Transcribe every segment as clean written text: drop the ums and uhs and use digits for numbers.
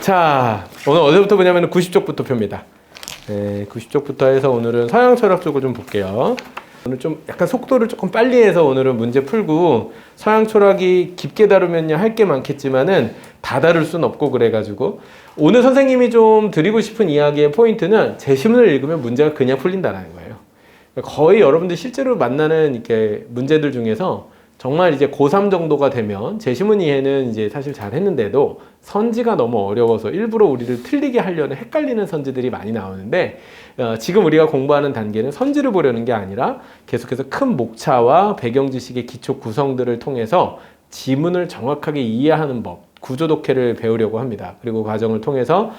자, 오늘 어디부터 보냐면 90쪽부터 펴니다. 네, 90쪽부터 해서 오늘은 서양 철학 쪽을 좀 볼게요. 오늘 좀 약간 속도를 조금 빨리 해서 오늘은 문제 풀고, 서양 철학이 깊게 다루면요 할 게 많겠지만은 다 다룰 순 없고, 그래가지고 오늘 선생님이 좀 드리고 싶은 이야기의 포인트는 제시문을 읽으면 문제가 그냥 풀린다는 거예요. 거의 여러분들 실제로 만나는 이렇게 문제들 중에서 정말 이제 고3 정도가 되면 제시문 이해는 이제 사실 잘 했는데도 선지가 너무 어려워서 일부러 우리를 틀리게 하려는 헷갈리는 선지들이 많이 나오는데, 지금 우리가 공부하는 단계는 선지를 보려는 게 아니라 계속해서 큰 목차와 배경 지식의 기초 구성들을 통해서 지문을 정확하게 이해하는 법, 구조 독해를 배우려고 합니다. 그리고 과정을 통해서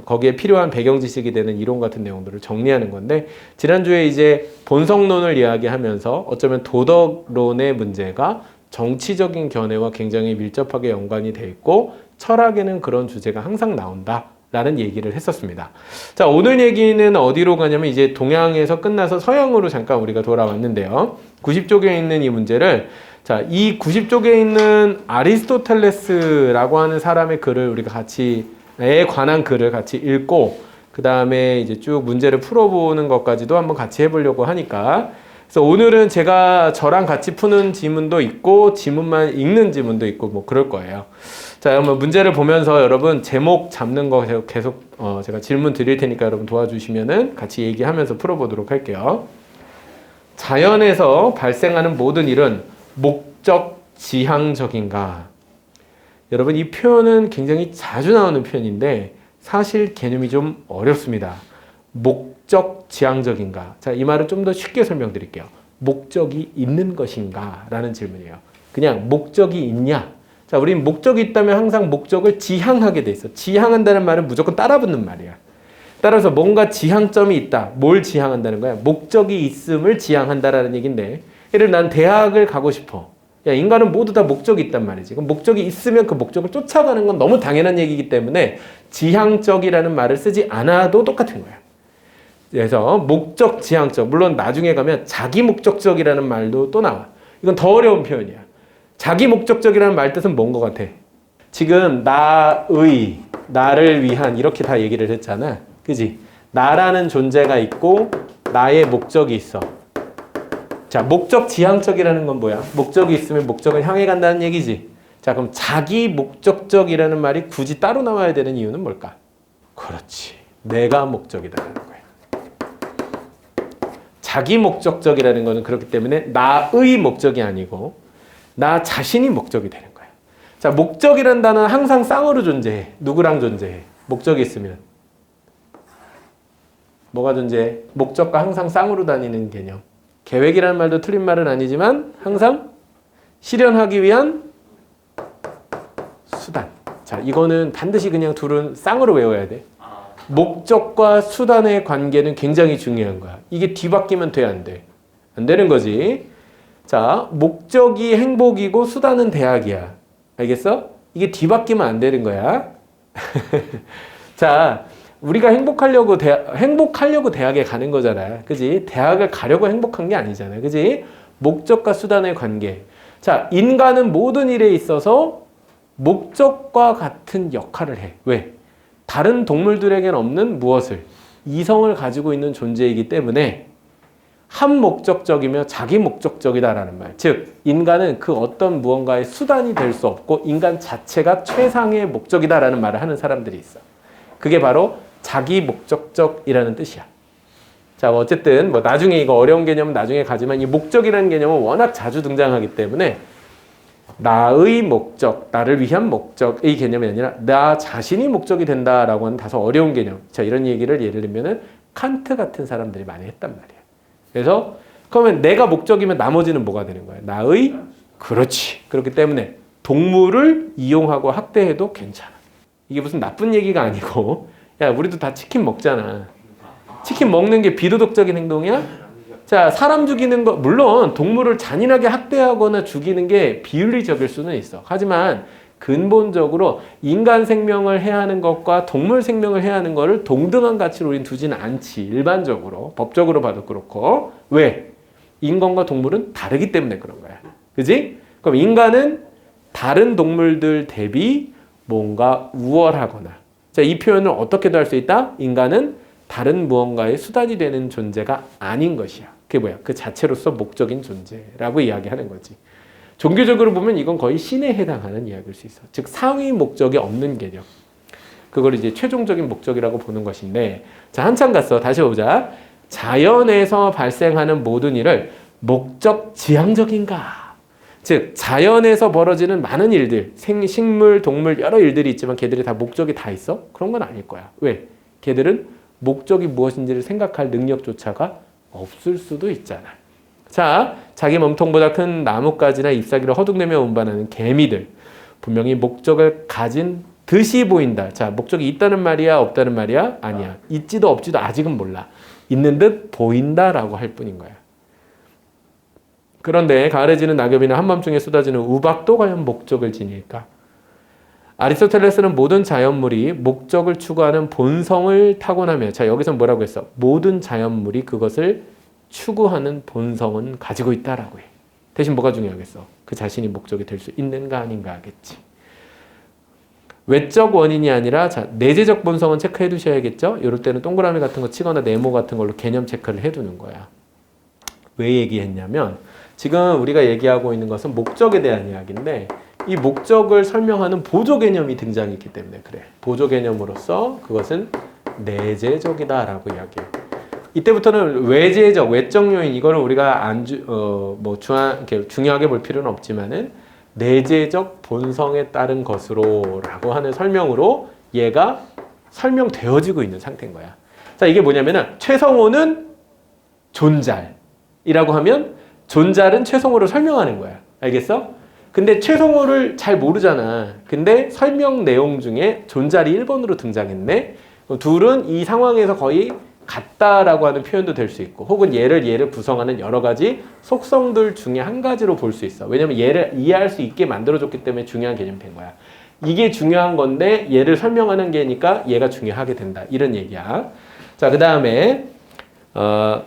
거기에 필요한 배경 지식이 되는 이론 같은 내용들을 정리하는 건데, 지난주에 이제 본성론을 이야기하면서 어쩌면 도덕론의 문제가 정치적인 견해와 굉장히 밀접하게 연관이 돼 있고, 철학에는 그런 주제가 항상 나온다 라는 얘기를 했었습니다. 자, 오늘 얘기는 어디로 가냐면 이제 동양에서 끝나서 서양으로 잠깐 우리가 돌아왔는데요. 90쪽에 있는 이 문제를, 자, 이 90쪽에 있는 아리스토텔레스라고 하는 사람의 글을 우리가 에 관한 글을 같이 읽고, 그 다음에 이제 쭉 문제를 풀어보는 것까지도 한번 같이 해보려고 하니까, 그래서 오늘은 제가 저랑 같이 푸는 지문도 있고 지문만 읽는 지문도 있고 뭐 그럴 거예요. 자, 그러면 문제를 보면서 여러분 제목 잡는 거 계속 제가 질문 드릴 테니까 여러분 도와주시면은 같이 얘기하면서 풀어보도록 할게요. 자연에서 발생하는 모든 일은 목적 지향적인가? 여러분, 이 표현은 굉장히 자주 나오는 표현인데 사실 개념이 좀 어렵습니다. 목적 지향적인가? 자, 이 말을 좀 더 쉽게 설명드릴게요. 목적이 있는 것인가? 라는 질문이에요. 그냥 목적이 있냐? 자, 우린 목적이 있다면 항상 목적을 지향하게 돼 있어. 지향한다는 말은 무조건 따라붙는 말이야. 따라서 뭔가 지향점이 있다. 뭘 지향한다는 거야? 목적이 있음을 지향한다라는 얘기인데, 예를 들어 난 대학을 가고 싶어. 야, 인간은 모두 다 목적이 있단 말이지. 그럼 목적이 있으면 그 목적을 쫓아가는 건 너무 당연한 얘기이기 때문에 지향적이라는 말을 쓰지 않아도 똑같은 거야. 그래서 목적, 지향적. 물론 나중에 가면 자기 목적적이라는 말도 또 나와. 이건 더 어려운 표현이야. 자기 목적적이라는 말 뜻은 뭔 것 같아? 지금 나를 위한 이렇게 다 얘기를 했잖아. 그지? 나라는 존재가 있고 나의 목적이 있어. 자, 목적 지향적이라는 건 뭐야? 목적이 있으면 목적을 향해 간다는 얘기지. 자, 그럼 자기 목적적이라는 말이 굳이 따로 나와야 되는 이유는 뭘까? 그렇지. 내가 목적이다라는 거야. 자기 목적적이라는 거는 그렇기 때문에 나의 목적이 아니고 나 자신이 목적이 되는 거야. 자, 목적이라는 단어는 항상 쌍으로 존재해. 누구랑 존재해? 목적이 있으면. 뭐가 존재해? 목적과 항상 쌍으로 다니는 개념. 계획이라는 말도 틀린 말은 아니지만 항상 실현하기 위한 수단. 자, 이거는 반드시 그냥 둘은 쌍으로 외워야 돼. 목적과 수단의 관계는 굉장히 중요한 거야. 이게 뒤바뀌면 돼, 안 돼? 안 되는 거지. 자, 목적이 행복이고 수단은 대학이야. 알겠어? 이게 뒤바뀌면 안 되는 거야. 자, 우리가 행복하려고 대학에 가는 거잖아. 그지? 대학을 가려고 행복한 게 아니잖아. 그지? 목적과 수단의 관계. 자, 인간은 모든 일에 있어서 목적과 같은 역할을 해. 왜? 다른 동물들에게는 없는 무엇을? 이성을 가지고 있는 존재이기 때문에 한 목적적이며 자기 목적적이다라는 말. 즉, 인간은 그 어떤 무언가의 수단이 될 수 없고 인간 자체가 최상의 목적이다라는 말을 하는 사람들이 있어. 그게 바로 자기 목적적이라는 뜻이야. 자, 어쨌든 뭐 나중에 이거 어려운 개념은 나중에 가지만 이 목적이라는 개념은 워낙 자주 등장하기 때문에 나의 목적, 나를 위한 목적의 개념이 아니라 나 자신이 목적이 된다라고 하는 다소 어려운 개념. 자, 이런 얘기를 예를 들면은 칸트 같은 사람들이 많이 했단 말이야. 그래서 그러면 내가 목적이면 나머지는 뭐가 되는 거야? 나의, 그렇지. 그렇기 때문에 동물을 이용하고 학대해도 괜찮아. 이게 무슨 나쁜 얘기가 아니고, 야, 우리도 다 치킨 먹잖아. 치킨 먹는 게 비도덕적인 행동이야? 자, 사람 죽이는 거, 물론 동물을 잔인하게 학대하거나 죽이는 게 비윤리적일 수는 있어. 하지만 근본적으로 인간 생명을 해하는 것과 동물 생명을 해하는 것을 동등한 가치로 우린 두지는 않지. 일반적으로. 법적으로 봐도 그렇고. 왜? 인간과 동물은 다르기 때문에 그런 거야. 그지? 그럼 인간은 다른 동물들 대비 뭔가 우월하거나. 자, 이 표현을 어떻게도 할 수 있다? 인간은 다른 무언가의 수단이 되는 존재가 아닌 것이야. 그게 뭐야? 그 자체로서 목적인 존재라고 이야기하는 거지. 종교적으로 보면 이건 거의 신에 해당하는 이야기일 수 있어. 즉 상위 목적이 없는 개념. 그걸 이제 최종적인 목적이라고 보는 것인데, 자, 한참 갔어. 다시 보자. 자연에서 발생하는 모든 일을 목적 지향적인가? 즉 자연에서 벌어지는 많은 일들, 식물, 동물 여러 일들이 있지만 걔들이 다 목적이 다 있어? 그런 건 아닐 거야. 왜? 걔들은 목적이 무엇인지를 생각할 능력조차가 없을 수도 있잖아. 자, 자기 몸통보다 큰 나뭇가지나 잎사귀를 허둥대며 운반하는 개미들. 분명히 목적을 가진 듯이 보인다. 자, 목적이 있다는 말이야, 없다는 말이야? 아니야. 있지도 없지도 아직은 몰라. 있는 듯 보인다라고 할 뿐인 거야. 그런데 가을에 지는 낙엽이나 한밤중에 쏟아지는 우박도 과연 목적을 지닐까? 아리스토텔레스는 모든 자연물이 목적을 추구하는 본성을 타고나며, 자, 여기서 뭐라고 했어? 모든 자연물이 그것을 추구하는 본성은 가지고 있다라고 해. 대신 뭐가 중요하겠어? 그 자신이 목적이 될 수 있는가 아닌가 하겠지. 외적 원인이 아니라, 자, 내재적 본성은 체크해 두셔야겠죠? 이럴 때는 동그라미 같은 거 치거나 네모 같은 걸로 개념 체크를 해 두는 거야. 왜 얘기했냐면 지금 우리가 얘기하고 있는 것은 목적에 대한 이야기인데, 이 목적을 설명하는 보조 개념이 등장했기 때문에 그래. 보조 개념으로서 그것은 내재적이다라고 이야기해. 이때부터는 외재적, 외적 요인, 이거는 우리가 중요하게 볼 필요는 없지만은 내재적 본성에 따른 것으로라고 하는 설명으로 얘가 설명되어지고 있는 상태인 거야. 자, 이게 뭐냐면은 최성호는 존잘이라고 하면 존잘은 최성호를 설명하는 거야. 알겠어? 근데 최성호를 잘 모르잖아. 근데 설명 내용 중에 존잘이 1번으로 등장했네. 둘은 이 상황에서 거의 같다라고 하는 표현도 될 수 있고, 혹은 얘를 구성하는 여러 가지 속성들 중에 한 가지로 볼 수 있어. 왜냐면 얘를 이해할 수 있게 만들어줬기 때문에 중요한 개념이 된 거야. 이게 중요한 건데 얘를 설명하는 게니까 얘가 중요하게 된다. 이런 얘기야. 자, 그 다음에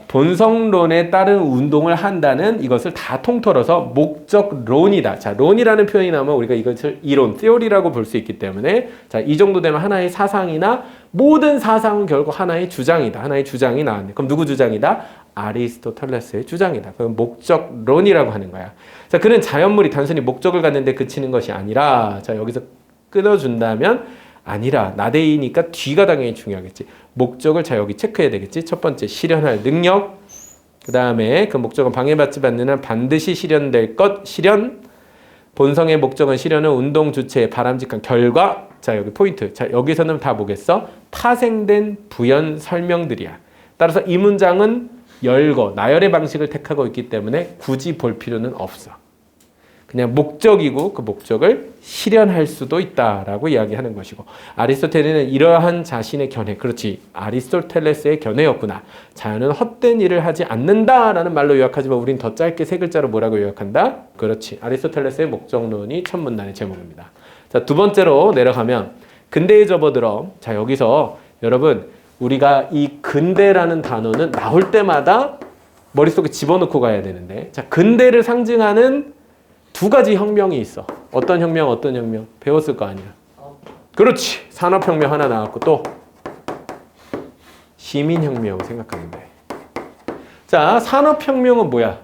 본성론에 따른 운동을 한다는 이것을 다 통틀어서 목적론이다. 자, 론이라는 표현이 나오면 우리가 이것을 이론, theory라고 볼 수 있기 때문에, 자, 이 정도 되면 하나의 사상이나 모든 사상은 결국 하나의 주장이다. 하나의 주장이 나왔네. 그럼 누구 주장이다? 아리스토텔레스의 주장이다. 그럼 목적론이라고 하는 거야. 자, 그는 자연물이 단순히 목적을 갖는데 그치는 것이 아니라, 자, 여기서 끊어준다면 아니라, 나대이니까 뒤가 당연히 중요하겠지. 목적을, 자, 여기 체크해야 되겠지. 첫 번째, 실현할 능력. 그 다음에 그 목적은 방해받지 않는 한 반드시 실현될 것, 실현. 본성의 목적은 실현은 운동 주체의 바람직한 결과. 자, 여기 포인트. 자, 여기서는 다 뭐겠어? 파생된 부연 설명들이야. 따라서 이 문장은 열거, 나열의 방식을 택하고 있기 때문에 굳이 볼 필요는 없어. 그냥 목적이고 그 목적을 실현할 수도 있다라고 이야기하는 것이고, 아리스토텔레스는 이러한 자신의 견해, 그렇지, 아리스토텔레스의 견해였구나. 자연은 헛된 일을 하지 않는다라는 말로 요약하지만 우린 더 짧게 세 글자로 뭐라고 요약한다? 그렇지, 아리스토텔레스의 목적론이 천문단의 제목입니다. 자, 두 번째로 내려가면 근대에 접어들어. 자, 여기서 여러분, 우리가 이 근대라는 단어는 나올 때마다 머릿속에 집어넣고 가야 되는데, 자, 근대를 상징하는 두 가지 혁명이 있어. 어떤 혁명, 어떤 혁명? 배웠을 거 아니야. 그렇지. 산업혁명 하나 나왔고, 또 시민혁명 생각하면 돼. 자, 산업혁명은 뭐야?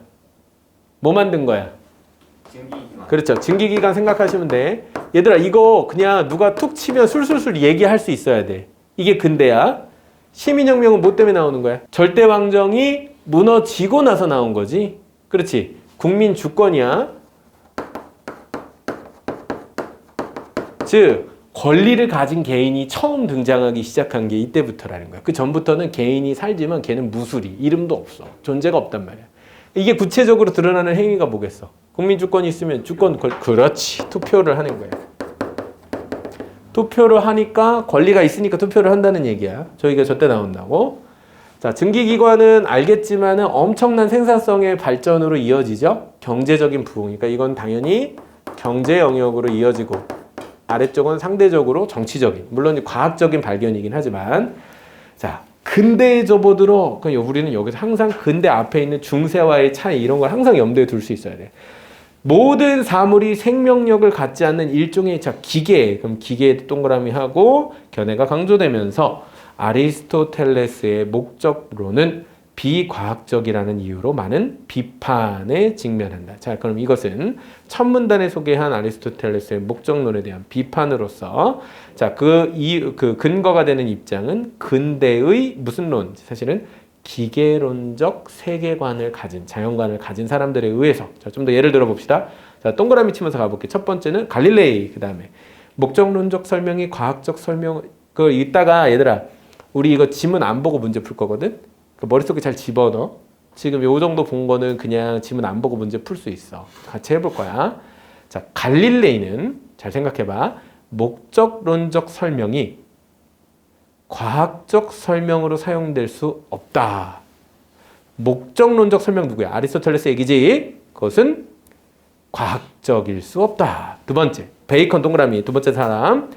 뭐 만든 거야? 증기기관. 그렇죠. 증기기관 생각하시면 돼. 얘들아, 이거 그냥 누가 툭 치면 술술술 얘기할 수 있어야 돼. 이게 근대야. 시민혁명은 뭐 때문에 나오는 거야? 절대왕정이 무너지고 나서 나온 거지. 그렇지. 국민 주권이야. 즉 권리를 가진 개인이 처음 등장하기 시작한 게 이때부터라는 거야. 그 전부터는 개인이 살지만 걔는 무수리, 이름도 없어. 존재가 없단 말이야. 이게 구체적으로 드러나는 행위가 뭐겠어? 국민 주권이 있으면 그렇지, 투표를 하는 거야. 투표를 하니까 권리가 있으니까 투표를 한다는 얘기야. 저희가 저때 나온다고. 자, 증기기관은 알겠지만은 엄청난 생산성의 발전으로 이어지죠. 경제적인 부흥이니까 이건 당연히 경제 영역으로 이어지고, 아래쪽은 상대적으로 정치적인, 물론 과학적인 발견이긴 하지만, 자, 근대에 접어들어. 우리는 여기서 항상 근대 앞에 있는 중세와의 차이, 이런 걸 항상 염두에 둘 수 있어야 돼. 모든 사물이 생명력을 갖지 않는 일종의 기계, 그럼 기계에 동그라미 하고 견해가 강조되면서 아리스토텔레스의 목적론은 비과학적이라는 이유로 많은 비판에 직면한다. 자, 그럼 이것은 첫 문단에 소개한 아리스토텔레스의 목적론에 대한 비판으로서 자, 그 근거가 되는 입장은 근대의 무슨 론? 사실은 기계론적 세계관을 가진 자연관을 가진 사람들에 의해서 자, 좀 더 예를 들어 봅시다. 자, 동그라미 치면서 가볼게요. 첫 번째는 갈릴레이, 그 다음에 목적론적 설명이 과학적 설명. 그 이따가 얘들아 우리 이거 지문 안 보고 문제 풀 거거든. 그 머릿속에 잘 집어넣어. 지금 요 정도 본 거는 그냥 지문 안 보고 문제 풀 수 있어. 같이 해볼 거야. 자, 갈릴레이는 잘 생각해봐. 목적론적 설명이 과학적 설명으로 사용될 수 없다. 목적론적 설명 누구야? 아리스토텔레스 얘기지. 그것은 과학적일 수 없다. 두 번째, 베이컨 동그라미. 두 번째 사람.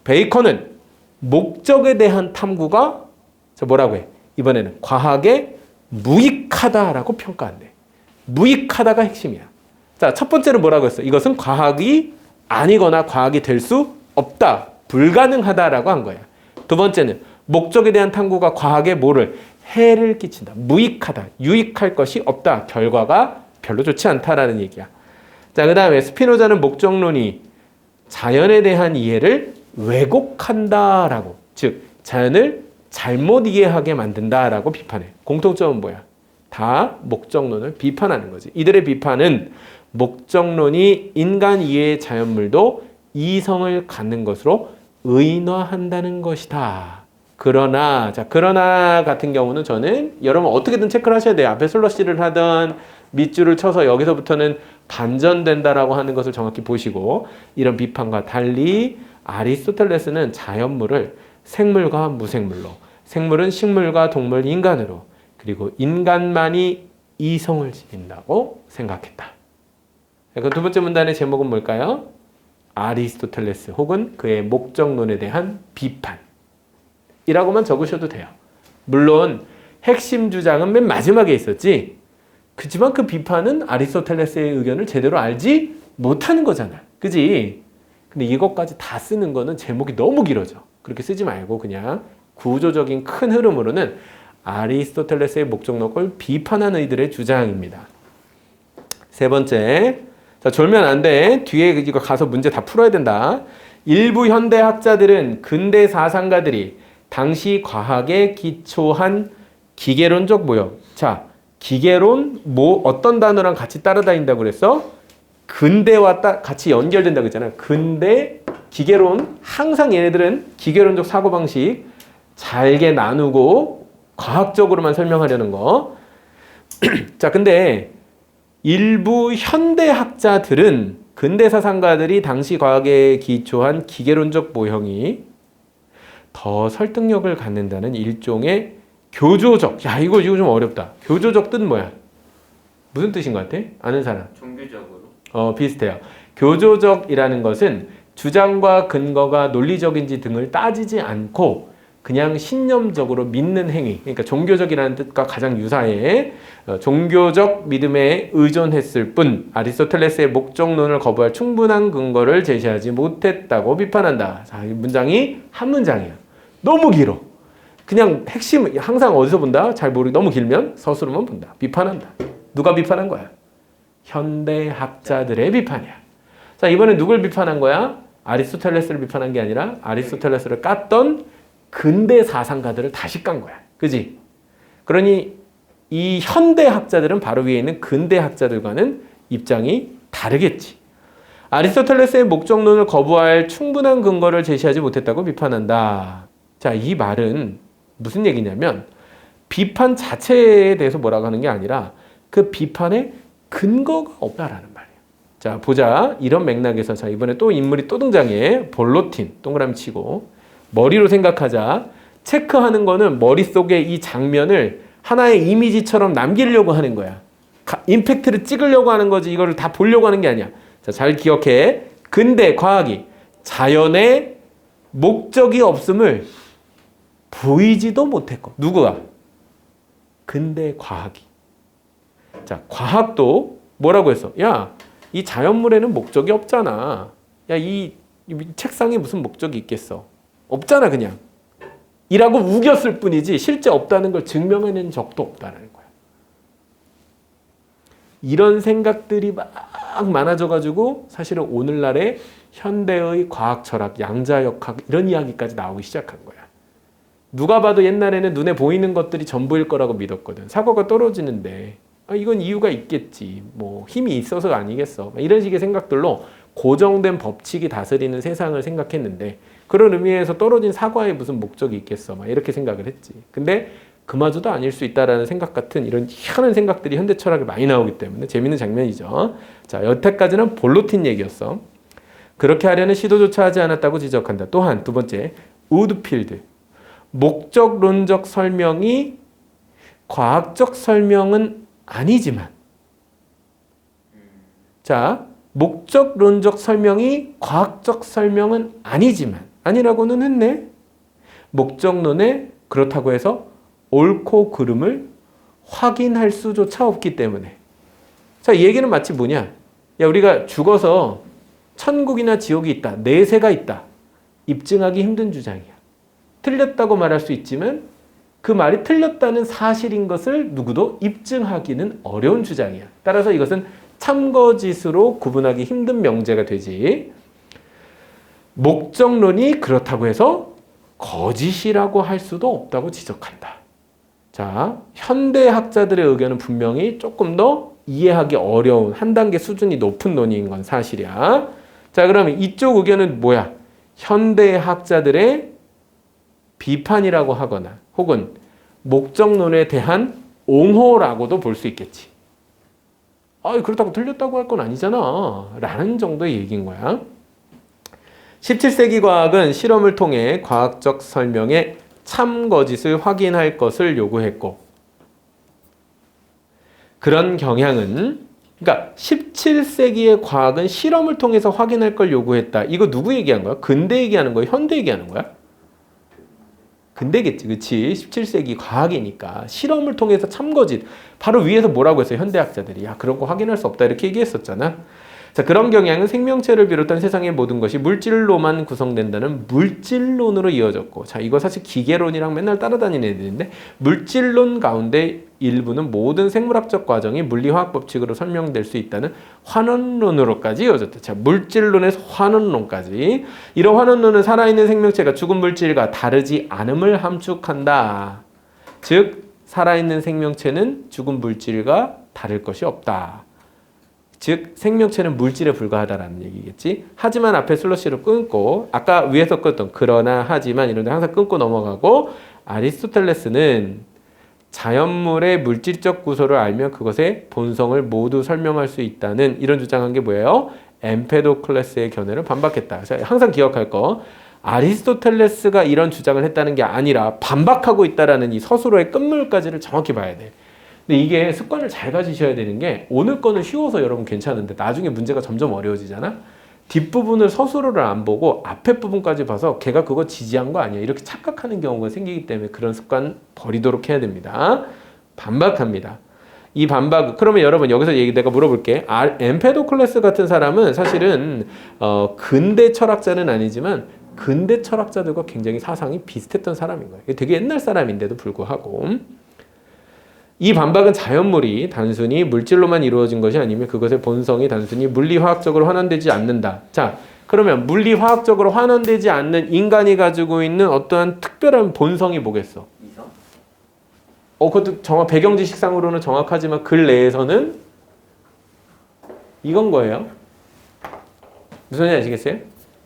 베이컨은 목적에 대한 탐구가 뭐라고 해? 이번에는 과학에 무익하다라고 평가한대. 무익하다가 핵심이야. 자, 첫 번째는 뭐라고 했어? 이것은 과학이 아니거나 과학이 될 수 없다. 불가능하다라고 한 거야. 두 번째는 목적에 대한 탐구가 과학에 뭐를 해를 끼친다. 무익하다. 유익할 것이 없다. 결과가 별로 좋지 않다라는 얘기야. 자, 그 다음에 스피노자는 목적론이 자연에 대한 이해를 왜곡한다라고. 즉, 자연을 잘못 이해하게 만든다라고 비판해. 공통점은 뭐야? 다 목적론을 비판하는 거지. 이들의 비판은 목적론이 인간 이해의 자연물도 이성을 갖는 것으로 의인화한다는 것이다. 그러나 같은 경우는 저는 여러분 어떻게든 체크를 하셔야 돼요. 앞에 슬러시를 하든 밑줄을 쳐서 여기서부터는 반전된다라고 하는 것을 정확히 보시고 이런 비판과 달리 아리스토텔레스는 자연물을 생물과 무생물로, 생물은 식물과 동물, 인간으로, 그리고 인간만이 이성을 지닌다고 생각했다. 그 두 번째 문단의 제목은 뭘까요? 아리스토텔레스 혹은 그의 목적론에 대한 비판이라고만 적으셔도 돼요. 물론 핵심 주장은 맨 마지막에 있었지. 그렇지만 그 비판은 아리스토텔레스의 의견을 제대로 알지 못하는 거잖아. 그지? 근데 이것까지 다 쓰는 거는 제목이 너무 길어져. 그렇게 쓰지 말고 그냥 구조적인 큰 흐름으로는 아리스토텔레스의 목적론을 비판하는 이들의 주장입니다. 세 번째, 자, 졸면 안 돼. 뒤에 이거 가서 문제 다 풀어야 된다. 일부 현대학자들은 근대 사상가들이 당시 과학에 기초한 기계론적 모형. 자, 기계론 어떤 단어랑 같이 따라다닌다고 그랬어? 근대와 같이 연결된다고 했잖아. 근대, 기계론. 항상 얘네들은 기계론적 사고방식 잘게 나누고 과학적으로만 설명하려는 거. 자, 근데 일부 현대학자들은 근대 사상가들이 당시 과학에 기초한 기계론적 모형이 더 설득력을 갖는다는 일종의 교조적. 야, 이거 좀 어렵다. 교조적 뜻 뭐야? 무슨 뜻인 것 같아? 아는 사람? 종교적으로. 비슷해요. 교조적이라는 것은 주장과 근거가 논리적인지 등을 따지지 않고 그냥 신념적으로 믿는 행위, 그러니까 종교적이라는 뜻과 가장 유사해. 종교적 믿음에 의존했을 뿐 아리스토텔레스의 목적론을 거부할 충분한 근거를 제시하지 못했다고 비판한다. 자, 이 문장이 한 문장이야. 너무 길어. 그냥 핵심 항상 어디서 본다? 잘 모르고 너무 길면 서술로만 본다. 비판한다. 누가 비판한 거야? 현대학자들의 비판이야. 자, 이번에 누굴 비판한 거야? 아리스토텔레스를 비판한 게 아니라 아리스토텔레스를 깠던 근대 사상가들을 다시 깐 거야. 그지? 그러니 이 현대학자들은 바로 위에 있는 근대학자들과는 입장이 다르겠지. 아리스토텔레스의 목적론을 거부할 충분한 근거를 제시하지 못했다고 비판한다. 자, 이 말은 무슨 얘기냐면 비판 자체에 대해서 뭐라고 하는 게 아니라 그 비판에 근거가 없다라는 말이에요. 자, 보자. 이런 맥락에서 자, 이번에 또 인물이 또 등장해. 볼로틴. 동그라미 치고. 머리로 생각하자. 체크하는 거는 머릿속에 이 장면을 하나의 이미지처럼 남기려고 하는 거야. 임팩트를 찍으려고 하는 거지 이거를 다 보려고 하는 게 아니야. 자, 잘 기억해. 근대 과학이 자연의 목적이 없음을 보이지도 못했고. 누구가? 근대 과학이. 자, 과학도 뭐라고 했어? 야, 이 자연물에는 목적이 없잖아. 야, 이 책상에 무슨 목적이 있겠어? 없잖아, 그냥. 이라고 우겼을 뿐이지 실제 없다는 걸 증명해낸 적도 없다는 거야. 이런 생각들이 막 많아져가지고 사실은 오늘날의 현대의 과학 철학, 양자역학 이런 이야기까지 나오기 시작한 거야. 누가 봐도 옛날에는 눈에 보이는 것들이 전부일 거라고 믿었거든. 사고가 떨어지는데 이건 이유가 있겠지. 뭐 힘이 있어서가 아니겠어. 이런 식의 생각들로 고정된 법칙이 다스리는 세상을 생각했는데 그런 의미에서 떨어진 사과에 무슨 목적이 있겠어. 막 이렇게 생각을 했지. 근데 그마저도 아닐 수 있다라는 생각 같은 이런 희한한 생각들이 현대 철학에 많이 나오기 때문에 재밌는 장면이죠. 자, 여태까지는 볼로틴 얘기였어. 그렇게 하려는 시도조차 하지 않았다고 지적한다. 또한 두 번째, 우드필드. 목적론적 설명이 과학적 설명은 아니지만, 자, 목적론적 설명이 과학적 설명은 아니지만, 아니라고는 했네. 목적론에 그렇다고 해서 옳고 그름을 확인할 수조차 없기 때문에. 자, 이 얘기는 마치 뭐냐? 야, 우리가 죽어서 천국이나 지옥이 있다, 내세가 있다. 입증하기 힘든 주장이야. 틀렸다고 말할 수 있지만 그 말이 틀렸다는 사실인 것을 누구도 입증하기는 어려운 주장이야. 따라서 이것은 참거짓으로 구분하기 힘든 명제가 되지. 목적론이 그렇다고 해서 거짓이라고 할 수도 없다고 지적한다. 자, 현대학자들의 의견은 분명히 조금 더 이해하기 어려운 한 단계 수준이 높은 논의인 건 사실이야. 자, 그러면 이쪽 의견은 뭐야? 현대학자들의 비판이라고 하거나 혹은 목적론에 대한 옹호라고도 볼 수 있겠지. 그렇다고 틀렸다고 할 건 아니잖아. 라는 정도의 얘기인 거야. 17세기 과학은 실험을 통해 과학적 설명의 참거짓을 확인할 것을 요구했고 그런 경향은 그러니까 17세기의 과학은 실험을 통해서 확인할 걸 요구했다. 이거 누구 얘기한 거야? 근대 얘기하는 거야? 현대 얘기하는 거야? 근대겠지. 그치? 17세기 과학이니까 실험을 통해서 참거짓. 바로 위에서 뭐라고 했어요? 현대학자들이. 야, 그런 거 확인할 수 없다. 이렇게 얘기했었잖아. 자, 그런 경향은 생명체를 비롯한 세상의 모든 것이 물질로만 구성된다는 물질론으로 이어졌고, 자, 이거 사실 기계론이랑 맨날 따라다니는 애들인데, 물질론 가운데 일부는 모든 생물학적 과정이 물리화학 법칙으로 설명될 수 있다는 환원론으로까지 이어졌다. 자, 물질론에서 환원론까지. 이런 환원론은 살아있는 생명체가 죽은 물질과 다르지 않음을 함축한다. 즉, 살아있는 생명체는 죽은 물질과 다를 것이 없다. 즉 생명체는 물질에 불과하다라는 얘기겠지. 하지만 앞에 슬러시로 끊고 아까 위에서 끊었던 그러나 하지만 이런 데 항상 끊고 넘어가고 아리스토텔레스는 자연물의 물질적 구조를 알면 그것의 본성을 모두 설명할 수 있다는 이런 주장한 게 뭐예요? 엠페도클레스의 견해를 반박했다. 항상 기억할 거 아리스토텔레스가 이런 주장을 했다는 게 아니라 반박하고 있다라는 이 서술어의 끝물까지를 정확히 봐야 돼. 근데 이게 습관을 잘 가지셔야 되는 게 오늘 거는 쉬워서 여러분 괜찮은데 나중에 문제가 점점 어려워지잖아. 뒷부분을 서술어를 안 보고 앞에 부분까지 봐서 걔가 그거 지지한 거 아니야 이렇게 착각하는 경우가 생기기 때문에 그런 습관 버리도록 해야 됩니다. 반박합니다. 이 반박 그러면 여러분 여기서 내가 물어볼게. 엠페도클레스 같은 사람은 사실은 근대 철학자는 아니지만 근대 철학자들과 굉장히 사상이 비슷했던 사람인 거예요. 되게 옛날 사람인데도 불구하고 이 반박은 자연물이 단순히 물질로만 이루어진 것이 아니면 그것의 본성이 단순히 물리화학적으로 환원되지 않는다. 자, 그러면 물리화학적으로 환원되지 않는 인간이 가지고 있는 어떠한 특별한 본성이 뭐겠어? 이성? 그것도 배경 지식상으로는 정확하지만 글 내에서는 이건 거예요. 무슨 말인지 아시겠어요?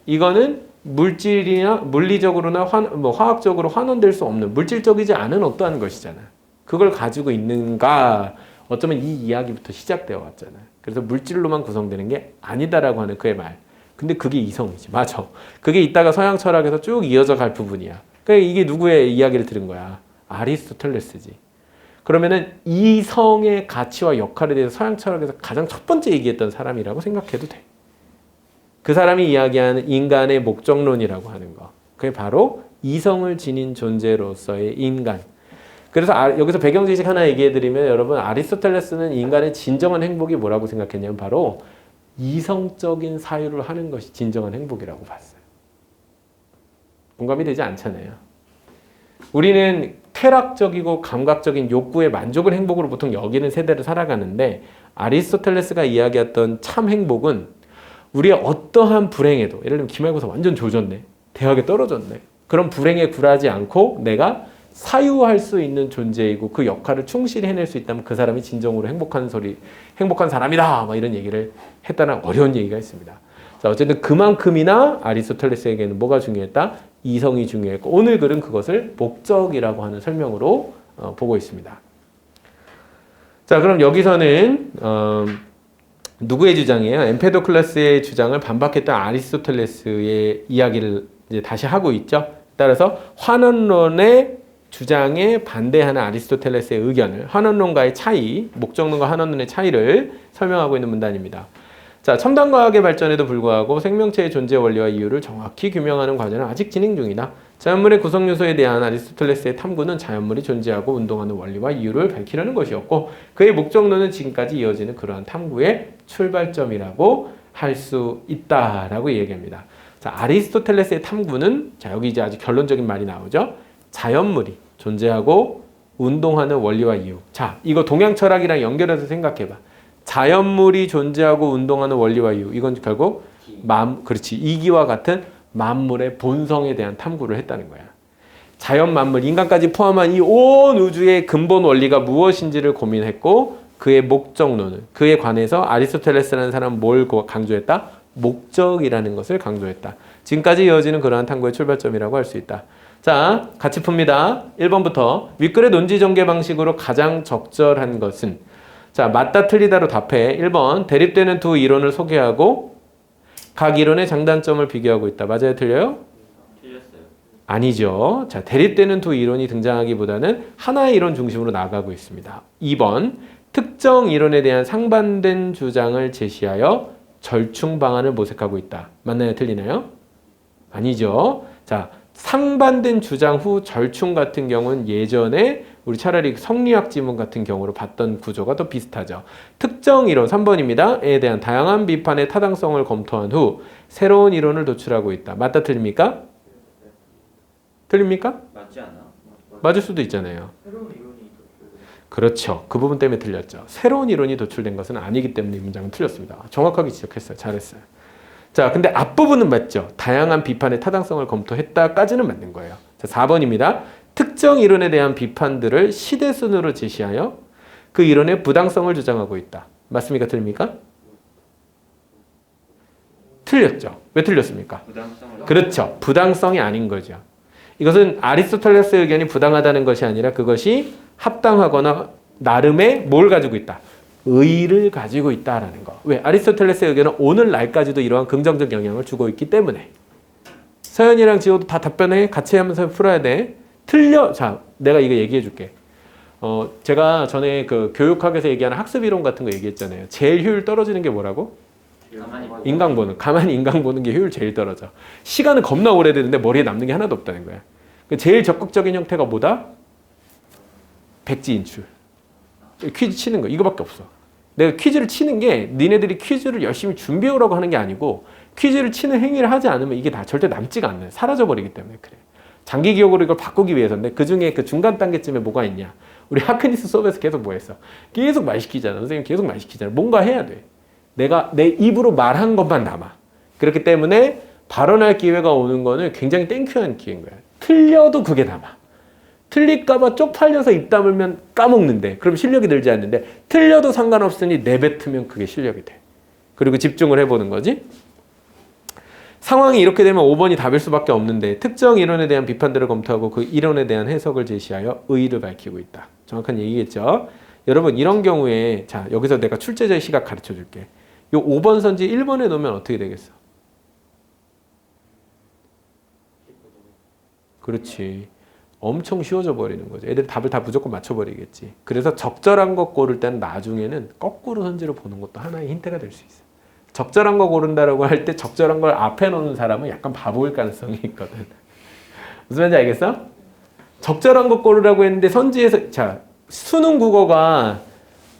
이거는 물질이나 물리적으로나 화학적으로 환원될 수 없는 물질적이지 않은 어떠한 것이잖아. 그걸 가지고 있는가? 어쩌면 이 이야기부터 시작되어 왔잖아. 그래서 물질로만 구성되는 게 아니다라고 하는 그의 말. 근데 그게 이성이지. 맞아. 그게 이따가 서양 철학에서 쭉 이어져 갈 부분이야. 그러니까 이게 누구의 이야기를 들은 거야? 아리스토텔레스지. 그러면은 이성의 가치와 역할에 대해서 서양 철학에서 가장 첫 번째 얘기했던 사람이라고 생각해도 돼. 그 사람이 이야기하는 인간의 목적론이라고 하는 거. 그게 바로 이성을 지닌 존재로서의 인간. 그래서 여기서 배경 지식 하나 얘기해드리면 여러분 아리스토텔레스는 인간의 진정한 행복이 뭐라고 생각했냐면 바로 이성적인 사유를 하는 것이 진정한 행복이라고 봤어요. 공감이 되지 않잖아요. 우리는 쾌락적이고 감각적인 욕구의 만족을 행복으로 보통 여기는 세대를 살아가는데 아리스토텔레스가 이야기했던 참 행복은 우리의 어떠한 불행에도 예를 들면 기말고사 완전 조졌네. 대학에 떨어졌네. 그런 불행에 굴하지 않고 내가 사유할 수 있는 존재이고 그 역할을 충실히 해낼 수 있다면 그 사람이 진정으로 행복한 사람이다. 막 이런 얘기를 했다는 어려운 얘기가 있습니다. 자, 어쨌든 그만큼이나 아리스토텔레스에게는 뭐가 중요했다? 이성이 중요했고 오늘 글은 그것을 목적이라고 하는 설명으로 보고 있습니다. 자, 그럼 여기서는 누구의 주장이에요? 엠페도클레스의 주장을 반박했던 아리스토텔레스의 이야기를 이제 다시 하고 있죠. 따라서 환원론의 주장에 반대하는 아리스토텔레스의 의견을 환원론과의 차이, 목적론과 환원론의 차이를 설명하고 있는 문단입니다. 자, 첨단 과학의 발전에도 불구하고 생명체의 존재 원리와 이유를 정확히 규명하는 과정은 아직 진행 중이다. 자연물의 구성 요소에 대한 아리스토텔레스의 탐구는 자연물이 존재하고 운동하는 원리와 이유를 밝히려는 것이었고 그의 목적론은 지금까지 이어지는 그러한 탐구의 출발점이라고 할 수 있다라고 얘기합니다. 자, 아리스토텔레스의 탐구는 자, 여기 이제 아주 결론적인 말이 나오죠. 자연물이 존재하고 운동하는 원리와 이유. 자, 이거 동양 철학이랑 연결해서 생각해봐. 자연물이 존재하고 운동하는 원리와 이유. 이건 결국 그렇지. 이기와 같은 만물의 본성에 대한 탐구를 했다는 거야. 자연 만물, 인간까지 포함한 이 온 우주의 근본 원리가 무엇인지를 고민했고 그의 목적론은 그에 관해서 아리스토텔레스라는 사람은 뭘 강조했다? 목적이라는 것을 강조했다. 지금까지 이어지는 그러한 탐구의 출발점이라고 할 수 있다. 자, 같이 풉니다. 1번부터 윗글의 논지 전개 방식으로 가장 적절한 것은 자, 맞다 틀리다로 답해. 1번 대립되는 두 이론을 소개하고 각 이론의 장단점을 비교하고 있다. 맞아요? 틀려요? 틀렸어요. 아니죠. 자, 대립되는 두 이론이 등장하기보다는 하나의 이론 중심으로 나아가고 있습니다. 2번 특정 이론에 대한 상반된 주장을 제시하여 절충 방안을 모색하고 있다. 맞나요? 틀리나요? 아니죠. 자, 상반된 주장 후 절충 같은 경우는 예전에 우리 차라리 성리학 지문 같은 경우로 봤던 구조가 더 비슷하죠. 특정 이론 3번입니다.에 대한 다양한 비판의 타당성을 검토한 후 새로운 이론을 도출하고 있다. 맞다 틀립니까? 틀립니까? 맞지 않아? 맞을 수도 있잖아요. 새로운 이론이 그렇죠. 그 부분 때문에 틀렸죠. 새로운 이론이 도출된 것은 아니기 때문에 이 문장은 틀렸습니다. 정확하게 지적했어요. 잘했어요. 자, 근데 앞부분은 맞죠. 다양한 비판의 타당성을 검토했다까지는 맞는 거예요. 자, 4번입니다. 특정 이론에 대한 비판들을 시대순으로 제시하여 그 이론의 부당성을 주장하고 있다. 맞습니까? 틀립니까? 틀렸죠. 왜 틀렸습니까? 부당성을 그렇죠. 부당성이 아닌 거죠. 이것은 아리스토텔레스의 의견이 부당하다는 것이 아니라 그것이 합당하거나 나름의 뭘 가지고 있다? 의의를 가지고 있다라는 거. 왜? 아리스토텔레스의 의견은 오늘날까지도 이러한 긍정적 영향을 주고 있기 때문에. 서연이랑 지호도 다 답변해. 같이 하면서 풀어야 돼. 틀려. 자, 내가 이거 얘기해 줄게. 제가 전에 그 교육학에서 얘기하는 학습 이론 같은 거 얘기했잖아요. 제일 효율 떨어지는 게 뭐라고? 인강 보는. 가만히 인강 보는 게 효율 제일 떨어져. 시간은 겁나 오래되는데 머리에 남는 게 하나도 없다는 거야. 제일 적극적인 형태가 뭐다? 백지 인출. 퀴즈 치는 거. 이거밖에 없어. 내가 퀴즈를 치는 게 니네들이 퀴즈를 열심히 준비해오라고 하는 게 아니고 퀴즈를 치는 행위를 하지 않으면 이게 다 절대 남지가 않아요. 사라져버리기 때문에 그래. 장기 기억으로 이걸 바꾸기 위해서인데 그 중에 그 중간 단계쯤에 뭐가 있냐. 우리 하크니스 수업에서 계속 뭐 했어? 계속 말 시키잖아. 선생님 계속 말 시키잖아. 뭔가 해야 돼. 내가 내 입으로 말한 것만 남아. 그렇기 때문에 발언할 기회가 오는 거는 굉장히 땡큐한 기회인 거야. 틀려도 그게 남아. 틀릴까봐 쪽팔려서 입 다물면 까먹는데 그럼 실력이 늘지 않는데 틀려도 상관없으니 내뱉으면 그게 실력이 돼. 그리고 집중을 해보는 거지. 상황이 이렇게 되면 5번이 답일 수밖에 없는데 특정 이론에 대한 비판들을 검토하고 그 이론에 대한 해석을 제시하여 의의를 밝히고 있다. 정확한 얘기겠죠. 여러분 이런 경우에 자 여기서 내가 출제자의 시각 가르쳐 줄게. 요 5번 선지 1번에 놓으면 어떻게 되겠어? 그렇지. 엄청 쉬워져 버리는 거죠. 애들이 답을 다 무조건 맞춰버리겠지. 그래서 적절한 것 고를 때는 나중에는 거꾸로 선지로 보는 것도 하나의 힌트가 될 수 있어요. 적절한 거 고른다라고 할 때 적절한 걸 앞에 놓는 사람은 약간 바보일 가능성이 있거든. 무슨 말인지 알겠어? 적절한 것 고르라고 했는데 선지에서 자 수능 국어가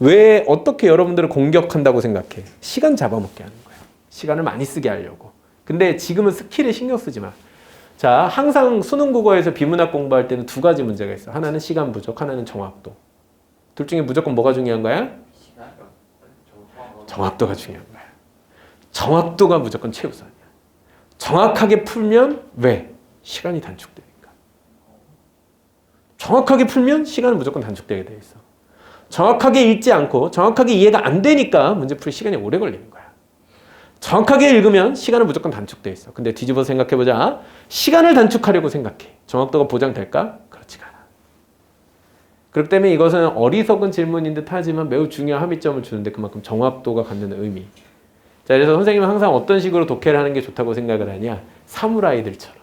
왜 어떻게 여러분들을 공격한다고 생각해? 시간 잡아먹게 하는 거야. 시간을 많이 쓰게 하려고. 근데 지금은 스킬에 신경 쓰지 마. 자, 항상 수능 국어에서 비문학 공부할 때는 두 가지 문제가 있어. 하나는 시간 부족, 하나는 정확도. 둘 중에 무조건 뭐가 중요한 거야? 정확도가 중요한 거야. 정확도가 무조건 최우선이야. 정확하게 풀면 왜? 시간이 단축되니까. 정확하게 풀면 시간은 무조건 단축되게 돼 있어. 정확하게 읽지 않고 정확하게 이해가 안 되니까 문제 풀 시간이 오래 걸리는 거야. 정확하게 읽으면 시간은 무조건 단축돼 있어. 근데 뒤집어 생각해보자. 시간을 단축하려고 생각해. 정확도가 보장될까? 그렇지가 않아. 그렇기 때문에 이것은 어리석은 질문인 듯 하지만 매우 중요한 합의점을 주는데 그만큼 정확도가 갖는 의미. 자, 그래서 선생님은 항상 어떤 식으로 독해를 하는 게 좋다고 생각을 하냐? 사무라이들처럼.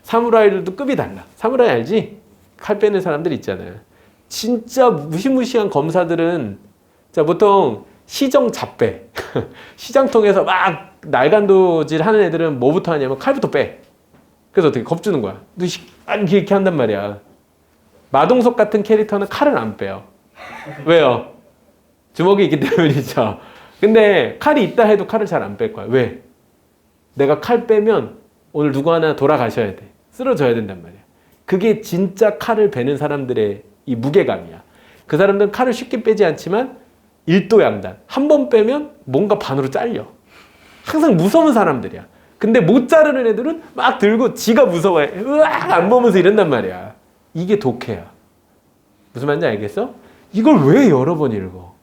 사무라이들도 급이 달라. 사무라이 알지? 칼 빼는 사람들 있잖아요. 진짜 무시무시한 검사들은 자 보통 시정 잡배 시장통에서 막 날간도질 하는 애들은 뭐부터 하냐면 칼부터 빼. 그래서 어떻게 겁주는 거야. 너 이렇게 한단 말이야. 마동석 같은 캐릭터는 칼을 안 빼요. 왜요? 주먹이 있기 때문이죠. 근데 칼이 있다 해도 칼을 잘 안 뺄 거야. 왜? 내가 칼 빼면 오늘 누구 하나 돌아가셔야 돼. 쓰러져야 된단 말이야. 그게 진짜 칼을 베는 사람들의 이 무게감이야. 그 사람들은 칼을 쉽게 빼지 않지만 일도양단. 한 번 빼면 뭔가 반으로 잘려. 항상 무서운 사람들이야. 근데 못 자르는 애들은 막 들고 지가 무서워해. 으악! 안 보면서 이런단 말이야. 이게 독해야. 무슨 말인지 알겠어? 이걸 왜 여러 번 읽어?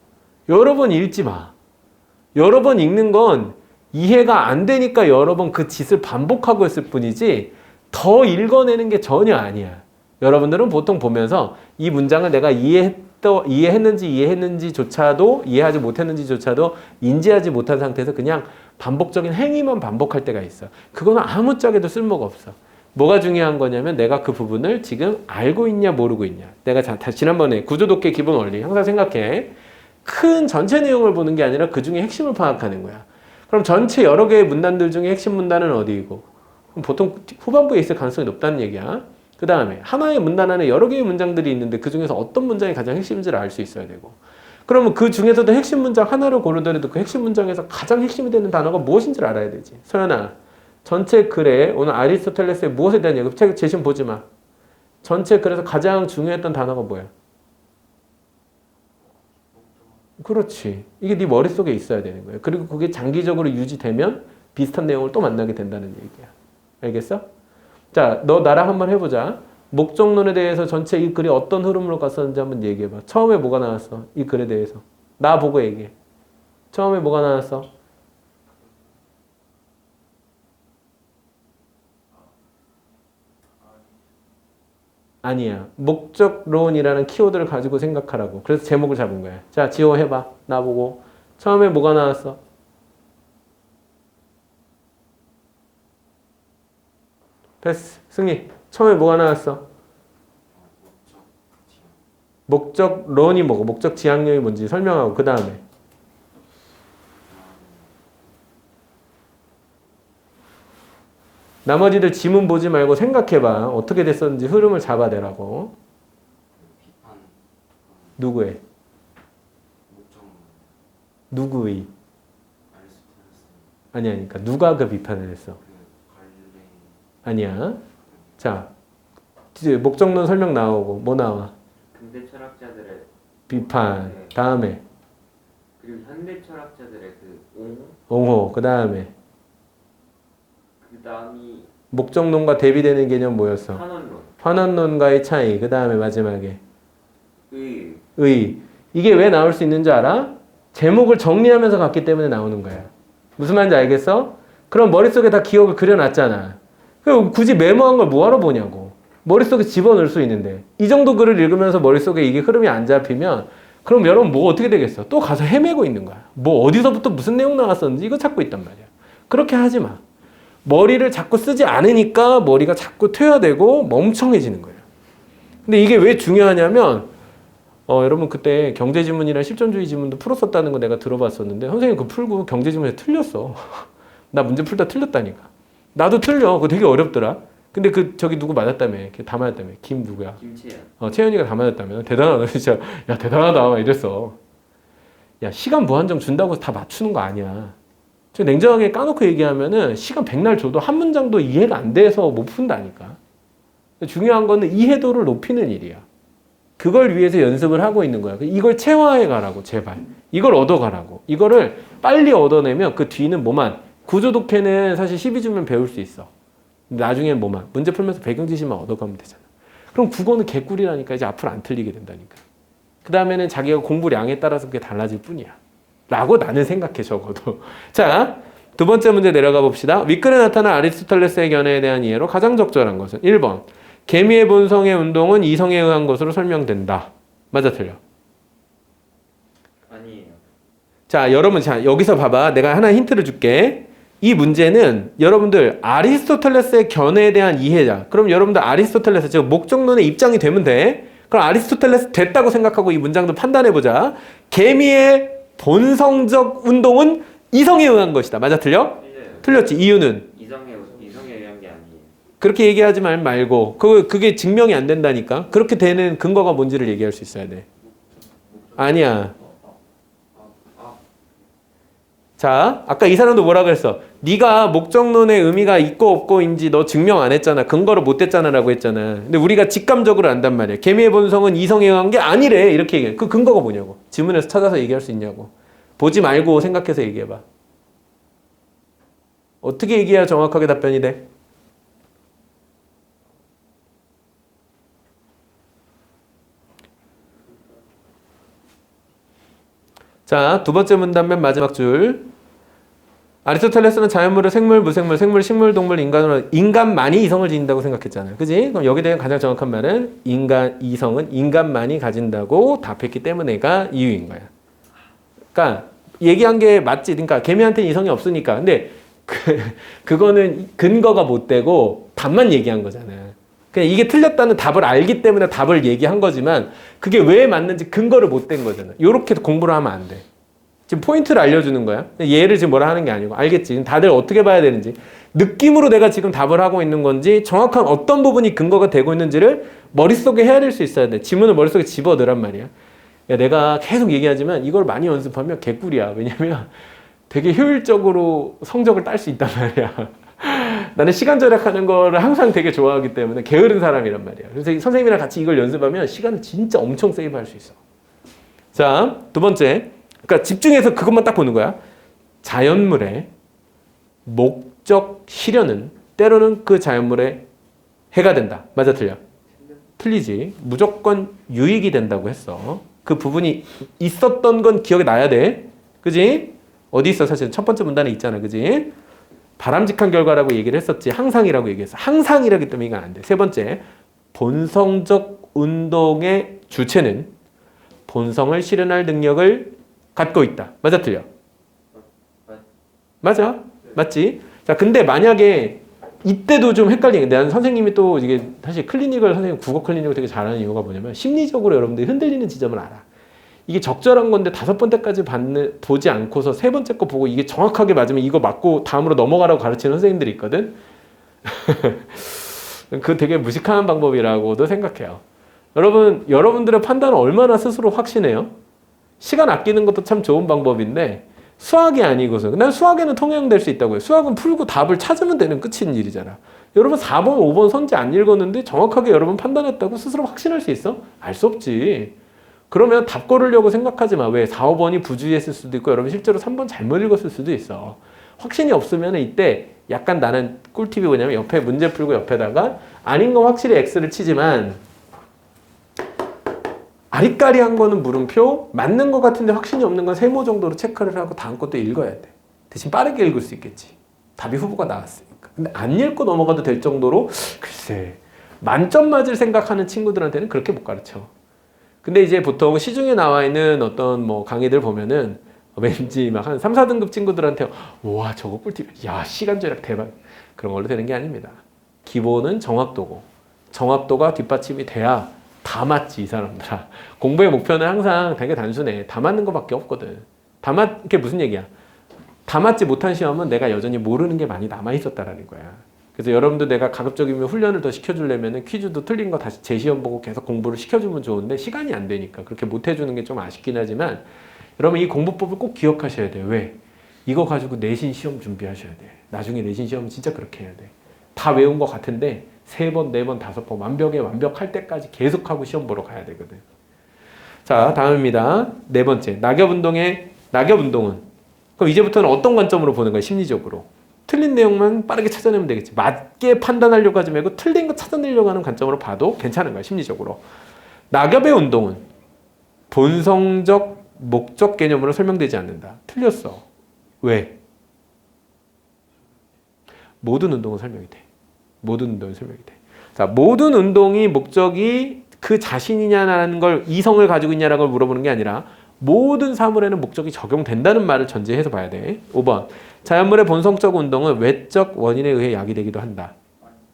여러 번 읽지 마. 여러 번 읽는 건 이해가 안 되니까 여러 번 그 짓을 반복하고 있을 뿐이지 더 읽어내는 게 전혀 아니야. 여러분들은 보통 보면서 이 문장을 내가 이해했는지조차도 이해하지 못했는지조차도 인지하지 못한 상태에서 그냥 반복적인 행위만 반복할 때가 있어. 그거는 아무짝에도 쓸모가 없어. 뭐가 중요한 거냐면 내가 그 부분을 지금 알고 있냐 모르고 있냐. 내가 지난번에 구조독해 기본 원리 항상 생각해. 큰 전체 내용을 보는 게 아니라 그 중에 핵심을 파악하는 거야. 그럼 전체 여러 개의 문단들 중에 핵심 문단은 어디이고? 그럼 보통 후반부에 있을 가능성이 높다는 얘기야. 그 다음에 하나의 문단 안에 여러 개의 문장들이 있는데 그 중에서 어떤 문장이 가장 핵심인지를 알 수 있어야 되고 그러면 그 중에서도 핵심 문장 하나를 고르더라도 그 핵심 문장에서 가장 핵심이 되는 단어가 무엇인지를 알아야 되지. 소연아, 전체 글에 오늘 아리스토텔레스의 무엇에 대한 얘기 책 제시문 보지 마. 전체 글에서 가장 중요했던 단어가 뭐야? 그렇지. 이게 네 머릿속에 있어야 되는 거예요. 그리고 그게 장기적으로 유지되면 비슷한 내용을 또 만나게 된다는 얘기야. 알겠어? 자, 너 나랑 한번 해보자. 목적론에 대해서 전체 이 글이 어떤 흐름으로 갔었는지 한번 얘기해봐. 처음에 뭐가 나왔어? 이 글에 대해서. 나 보고 얘기해. 처음에 뭐가 나왔어? 아니야. 목적론이라는 키워드를 가지고 생각하라고. 그래서 제목을 잡은 거야. 자, 지호 해봐. 나 보고. 처음에 뭐가 나왔어? 패스. 승리. 처음에 뭐가 나왔어? 목적론이 뭐고 목적 지향령이 뭔지 설명하고 그 다음에 나머지들 지문 보지 말고 생각해봐. 어떻게 됐었는지 흐름을 잡아내라고. 누구의? 누구의? 아니야. 그러니까 누가 그 비판을 했어? 아니야. 자, 이제 목적론 설명 나오고 뭐 나와? 근대 철학자들의 비판. 네. 다음에 그리고 현대 철학자들의 그 옹호. 그 다음에 그다음이 목적론과 대비되는 개념 뭐였어? 환원론. 환원론과의 차이. 그 다음에 마지막에 의. 이게 왜 나올 수 있는 줄 알아? 제목을 정리하면서 갔기 때문에 나오는 거야. 무슨 말인지 알겠어? 그럼 머릿속에 다 기억을 그려놨잖아. 그럼 굳이 메모한 걸 뭐하러 보냐고. 머릿속에 집어넣을 수 있는데 이 정도 글을 읽으면서 머릿속에 이게 흐름이 안 잡히면 그럼 여러분 뭐 어떻게 되겠어? 또 가서 헤매고 있는 거야. 뭐 어디서부터 무슨 내용 나왔었는지 이거 찾고 있단 말이야. 그렇게 하지 마. 머리를 자꾸 쓰지 않으니까 머리가 자꾸 퇴화되고 멍청해지는 거예요. 근데 이게 왜 중요하냐면 여러분 그때 경제지문이랑 실존주의 지문도 풀었었다는 거 내가 들어봤었는데 선생님 그거 풀고 경제지문에 틀렸어. 나 문제 풀다 틀렸다니까. 나도 틀려. 그거 되게 어렵더라. 근데 그 저기 누구 맞았다며? 걔 다 맞았다며? 김 누구야? 김치야. 채연이가 다 맞았다며? 대단하다 진짜. 야 대단하다 막 이랬어. 야 시간 무한정 준다고 해서 다 맞추는 거 아니야. 저 냉정하게 까놓고 얘기하면은 시간 백날 줘도 한 문장도 이해가 안 돼서 못 푼다니까. 중요한 거는 이해도를 높이는 일이야. 그걸 위해서 연습을 하고 있는 거야. 이걸 체화해 가라고 제발. 이걸 얻어가라고. 이거를 빨리 얻어내면 그 뒤는 뭐만. 구조 독해는 사실 12주면 배울 수 있어. 나중엔 뭐만. 문제 풀면서 배경 지시만 얻어가면 되잖아. 그럼 국어는 개꿀이라니까. 이제 앞으로 안 틀리게 된다니까. 그 다음에는 자기가 공부량에 따라서 그게 달라질 뿐이야. 라고 나는 생각해 적어도. 자, 두 번째 문제 내려가 봅시다. 윗글에 나타난 아리스토텔레스의 견해에 대한 이해로 가장 적절한 것은 1번. 개미의 본성의 운동은 이성에 의한 것으로 설명된다. 맞아 틀려? 아니에요. 자, 여러분, 자, 여기서 봐봐. 내가 하나 힌트를 줄게. 이 문제는 여러분들 아리스토텔레스의 견해에 대한 이해자. 그럼 여러분들 아리스토텔레스, 즉 목적론의 입장이 되면 돼. 그럼 아리스토텔레스 됐다고 생각하고 이 문장도 판단해보자. 개미의 본성적 운동은 이성에 의한 것이다. 맞아 틀려? 틀려요. 틀렸지. 이유는? 이성에 의한 게 아니에요. 그렇게 얘기하지 말고 그게 증명이 안 된다니까. 그렇게 되는 근거가 뭔지를 얘기할 수 있어야 돼. 아니야. 자, 아까 이 사람도 뭐라 그랬어? 네가 목적론의 의미가 있고 없고인지 너 증명 안 했잖아. 근거를 못 댔잖아 라고 했잖아. 근데 우리가 직감적으로 안단 말이야. 개미의 본성은 이성에 의한 게 아니래. 이렇게 얘기해. 그 근거가 뭐냐고. 지문에서 찾아서 얘기할 수 있냐고. 보지 말고 생각해서 얘기해봐. 어떻게 얘기해야 정확하게 답변이 돼? 자, 두 번째 문단 맨 마지막 줄. 아리스토텔레스는 자연물을 생물, 무생물, 생물, 식물, 동물, 인간으로 인간만이 이성을 지닌다고 생각했잖아요. 그지? 그럼 여기에 대한 가장 정확한 말은 이성은 인간만이 가진다고 답했기 때문에가 이유인 거야. 그러니까 얘기한 게 맞지. 그러니까 개미한테는 이성이 없으니까. 근데 그거는 근거가 못 되고 답만 얘기한 거잖아. 그냥 이게 틀렸다는 답을 알기 때문에 답을 얘기한 거지만 그게 왜 맞는지 근거를 못 댄 거잖아. 요렇게 공부를 하면 안 돼. 지금 포인트를 알려주는 거야. 얘를 지금 뭐라 하는 게 아니고. 알겠지? 다들 어떻게 봐야 되는지. 느낌으로 내가 지금 답을 하고 있는 건지 정확한 어떤 부분이 근거가 되고 있는지를 머릿속에 헤아릴 수 있어야 돼. 지문을 머릿속에 집어넣으란 말이야. 야, 내가 계속 얘기하지만 이걸 많이 연습하면 개꿀이야. 왜냐면 되게 효율적으로 성적을 딸 수 있단 말이야. 나는 시간 절약하는 거를 항상 되게 좋아하기 때문에 게으른 사람이란 말이야. 그래서 선생님이랑 같이 이걸 연습하면 시간을 진짜 엄청 세이브할 수 있어. 자, 두 번째. 그러니까 집중해서 그것만 딱 보는 거야. 자연물의 목적 실현은 때로는 그 자연물에 해가 된다. 맞아 틀려? 틀리지. 무조건 유익이 된다고 했어. 그 부분이 있었던 건 기억에 나야 돼. 그지? 어디 있어? 사실 첫 번째 문단에 있잖아. 그지? 바람직한 결과라고 얘기를 했었지. 항상이라고 얘기했어. 항상이라기 때문에 이건 안 돼. 세 번째. 본성적 운동의 주체는 본성을 실현할 능력을 갖고 있다. 맞아 틀려? 맞아. 맞지? 자, 근데 만약에 이때도 좀 헷갈리는 게, 나는 선생님이 또 이게 사실 클리닉을, 선생님 국어 클리닉을 되게 잘하는 이유가 뭐냐면 심리적으로 여러분들이 흔들리는 지점을 알아. 이게 적절한 건데 5번째까지 보지 않고서 3번째 거 보고 이게 정확하게 맞으면 이거 맞고 다음으로 넘어가라고 가르치는 선생님들이 있거든. 그거 되게 무식한 방법이라고도 생각해요. 여러분들의 판단은 얼마나 스스로 확신해요? 시간 아끼는 것도 참 좋은 방법인데 수학이 아니고서. 난 수학에는 통용될 수 있다고요. 수학은 풀고 답을 찾으면 되는 끝인 일이잖아. 여러분 4번, 5번 선지 안 읽었는데 정확하게 여러분 판단했다고 스스로 확신할 수 있어? 알 수 없지. 그러면 답 고르려고 생각하지 마. 왜? 4, 5번이 부주의했을 수도 있고 여러분 실제로 3번 잘못 읽었을 수도 있어. 확신이 없으면 이때 약간 나는 꿀팁이 뭐냐면 옆에 문제 풀고 옆에다가 아닌 거 확실히 X를 치지만 아리까리한 거는 물음표, 맞는 거 같은데 확신이 없는 건 세모 정도로 체크를 하고 다음 것도 읽어야 돼. 대신 빠르게 읽을 수 있겠지. 답이 후보가 나왔으니까. 근데 안 읽고 넘어가도 될 정도로 글쎄 만점 맞을 생각하는 친구들한테는 그렇게 못 가르쳐. 근데 이제 보통 시중에 나와 있는 어떤 뭐 강의들 보면은 왠지 막 한 3, 4등급 친구들한테 와 저거 꿀팁, 야 시간 절약 대박, 그런 걸로 되는 게 아닙니다. 기본은 정확도고 정확도가 뒷받침이 돼야 다 맞지 이 사람들아. 공부의 목표는 항상 되게 단순해. 다 맞는 거밖에 없거든. 그게 무슨 얘기야? 다 맞지 못한 시험은 내가 여전히 모르는 게 많이 남아있었다라는 거야. 그래서 여러분도 내가 가급적이면 훈련을 더 시켜주려면 퀴즈도 틀린 거 다시 재시험 보고 계속 공부를 시켜주면 좋은데 시간이 안 되니까 그렇게 못 해주는 게 좀 아쉽긴 하지만 여러분 이 공부법을 꼭 기억하셔야 돼요. 왜? 이거 가지고 내신 시험 준비하셔야 돼. 나중에 내신 시험은 진짜 그렇게 해야 돼. 다 외운 것 같은데 3번, 4번, 5번 완벽할 때까지 계속하고 시험 보러 가야 되거든. 자, 다음입니다. 4번째. 낙엽운동은 그럼 이제부터는 어떤 관점으로 보는 거야? 심리적으로. 틀린 내용만 빠르게 찾아내면 되겠지. 맞게 판단하려고 하지 말고 틀린 거 찾아내려고 하는 관점으로 봐도 괜찮은 거야. 심리적으로. 낙엽의 운동은 본성적 목적 개념으로 설명되지 않는다. 틀렸어. 왜? 모든 운동은 설명이 돼. 모든 운동은 설명이 돼. 자, 모든 운동이 목적이 그 자신이냐라는 걸 이성을 가지고 있냐라는 걸 물어보는 게 아니라 모든 사물에는 목적이 적용된다는 말을 전제해서 봐야 돼. 5번. 자연물의 본성적 운동은 외적 원인에 의해 야기되기도 한다.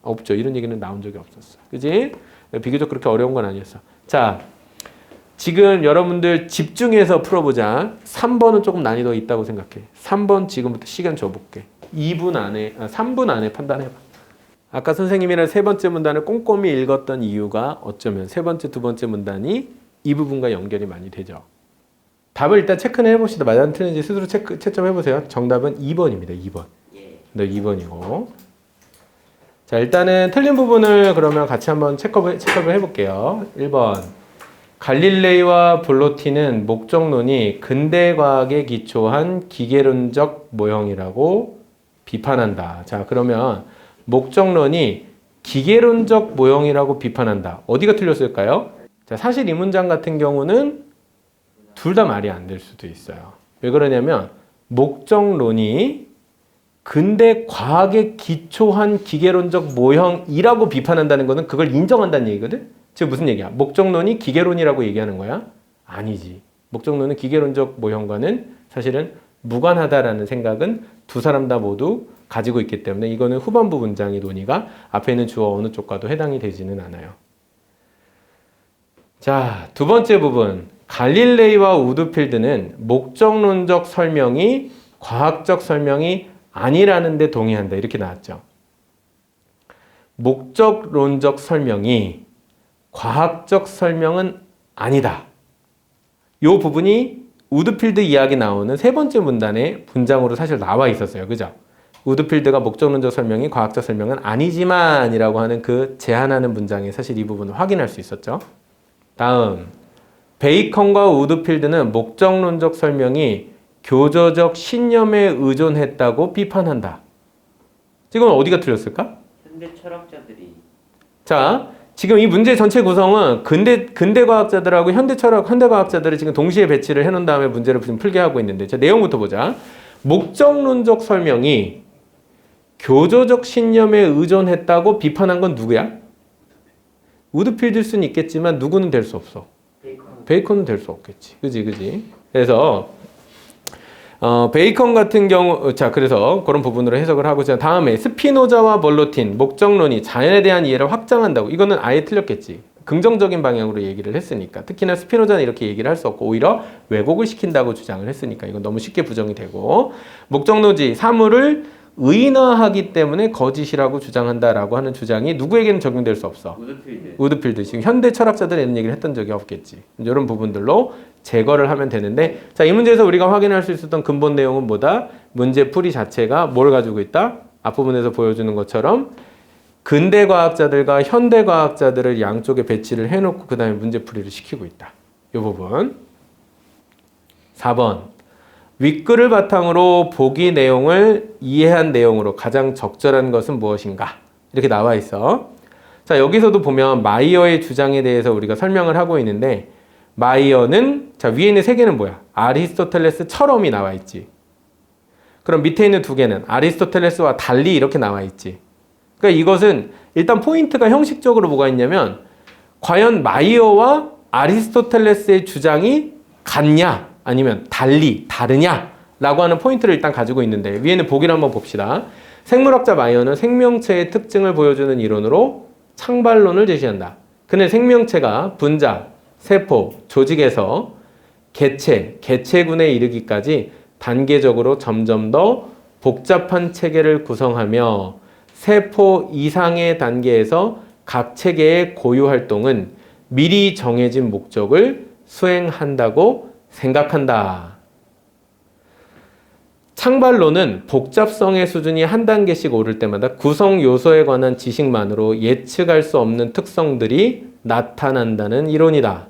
없죠. 이런 얘기는 나온 적이 없었어. 그지? 비교적 그렇게 어려운 건 아니었어. 자, 지금 여러분들 집중해서 풀어보자. 3번은 조금 난이도 있다고 생각해. 3번 지금부터 시간 줘볼게. 3분 안에 판단해봐. 아까 선생님이랑 3번째 문단을 꼼꼼히 읽었던 이유가 어쩌면 3번째, 2번째 문단이 이 부분과 연결이 많이 되죠. 답을 일단 체크는 해봅시다. 맞았는지 틀린지 스스로 채점해보세요. 정답은 2번입니다. 2번. 네, 2번이고. 자, 일단은 틀린 부분을 그러면 같이 한번 체크업을 해볼게요. 1번. 갈릴레이와 볼로티는 목적론이 근대과학에 기초한 기계론적 모형이라고 비판한다. 자, 그러면 목적론이 기계론적 모형이라고 비판한다. 어디가 틀렸을까요? 자, 사실 이 문장 같은 경우는 둘 다 말이 안 될 수도 있어요. 왜 그러냐면 목적론이 근대 과학에 기초한 기계론적 모형이라고 비판한다는 것은 그걸 인정한다는 얘기거든? 즉 무슨 얘기야? 목적론이 기계론이라고 얘기하는 거야? 아니지. 목적론은 기계론적 모형과는 사실은 무관하다라는 생각은 두 사람 다 모두 가지고 있기 때문에 이거는 후반부 문장의 논의가 앞에 있는 주어 어느 쪽과도 해당이 되지는 않아요. 자, 두 번째 부분. 갈릴레이와 우드필드는 목적론적 설명이 과학적 설명이 아니라는 데 동의한다. 이렇게 나왔죠. 목적론적 설명이 과학적 설명은 아니다. 이 부분이 우드필드 이야기 나오는 3번째 문단의 문장으로 사실 나와 있었어요. 그죠? 우드필드가 목적론적 설명이 과학적 설명은 아니지만 이라고 하는 그 제안하는 문장에 사실 이 부분을 확인할 수 있었죠. 다음. 베이컨과 우드필드는 목적론적 설명이 교조적 신념에 의존했다고 비판한다. 지금 어디가 틀렸을까? 현대 철학자들이 자, 지금 이 문제 전체 구성은 근대 과학자들하고 현대 과학자들을 지금 동시에 배치를 해놓은 다음에 문제를 지금 풀게 하고 있는데, 자, 내용부터 보자. 목적론적 설명이 교조적 신념에 의존했다고 비판한 건 누구야? 우드필드일 수는 있겠지만 누구는 될 수 없어. 베이컨은 될 수 없겠지. 그지? 그래서 베이컨 같은 경우, 자, 그래서 그런 부분으로 해석을 하고, 자, 다음에 스피노자와 볼로틴, 목적론이 자연에 대한 이해를 확장한다고. 이거는 아예 틀렸겠지. 긍정적인 방향으로 얘기를 했으니까. 특히나 스피노자는 이렇게 얘기를 할 수 없고, 오히려 왜곡을 시킨다고 주장을 했으니까. 이건 너무 쉽게 부정이 되고, 목적론지, 사물을 의인화하기 때문에 거짓이라고 주장한다라고 하는 주장이 누구에게는 적용될 수 없어. 우드필드. 지금 현대 철학자들은 이런 얘기를 했던 적이 없겠지. 이런 부분들로 제거를 하면 되는데, 자, 이 문제에서 우리가 확인할 수 있었던 근본 내용은 뭐다? 문제 풀이 자체가 뭘 가지고 있다? 앞부분에서 보여주는 것처럼 근대 과학자들과 현대 과학자들을 양쪽에 배치를 해놓고 그 다음에 문제 풀이를 시키고 있다. 이 부분. 4번. 윗글을 바탕으로 보기 내용을 이해한 내용으로 가장 적절한 것은 무엇인가? 이렇게 나와 있어. 자, 여기서도 보면 마이어의 주장에 대해서 우리가 설명을 하고 있는데, 마이어는, 자, 위에 있는 3개는 뭐야? 아리스토텔레스처럼이 나와 있지. 그럼 밑에 있는 2개는 아리스토텔레스와 달리 이렇게 나와 있지. 그러니까 이것은 일단 포인트가 형식적으로 뭐가 있냐면, 과연 마이어와 아리스토텔레스의 주장이 같냐? 아니면 달리, 다르냐? 라고 하는 포인트를 일단 가지고 있는데, 위에는 보기를 한번 봅시다. 생물학자 마이어는 생명체의 특징을 보여주는 이론으로 창발론을 제시한다. 그는 생명체가 분자, 세포, 조직에서 개체군에 이르기까지 단계적으로 점점 더 복잡한 체계를 구성하며 세포 이상의 단계에서 각 체계의 고유 활동은 미리 정해진 목적을 수행한다고 생각한다. 창발론은 복잡성의 수준이 한 단계씩 오를 때마다 구성 요소에 관한 지식만으로 예측할 수 없는 특성들이 나타난다는 이론이다.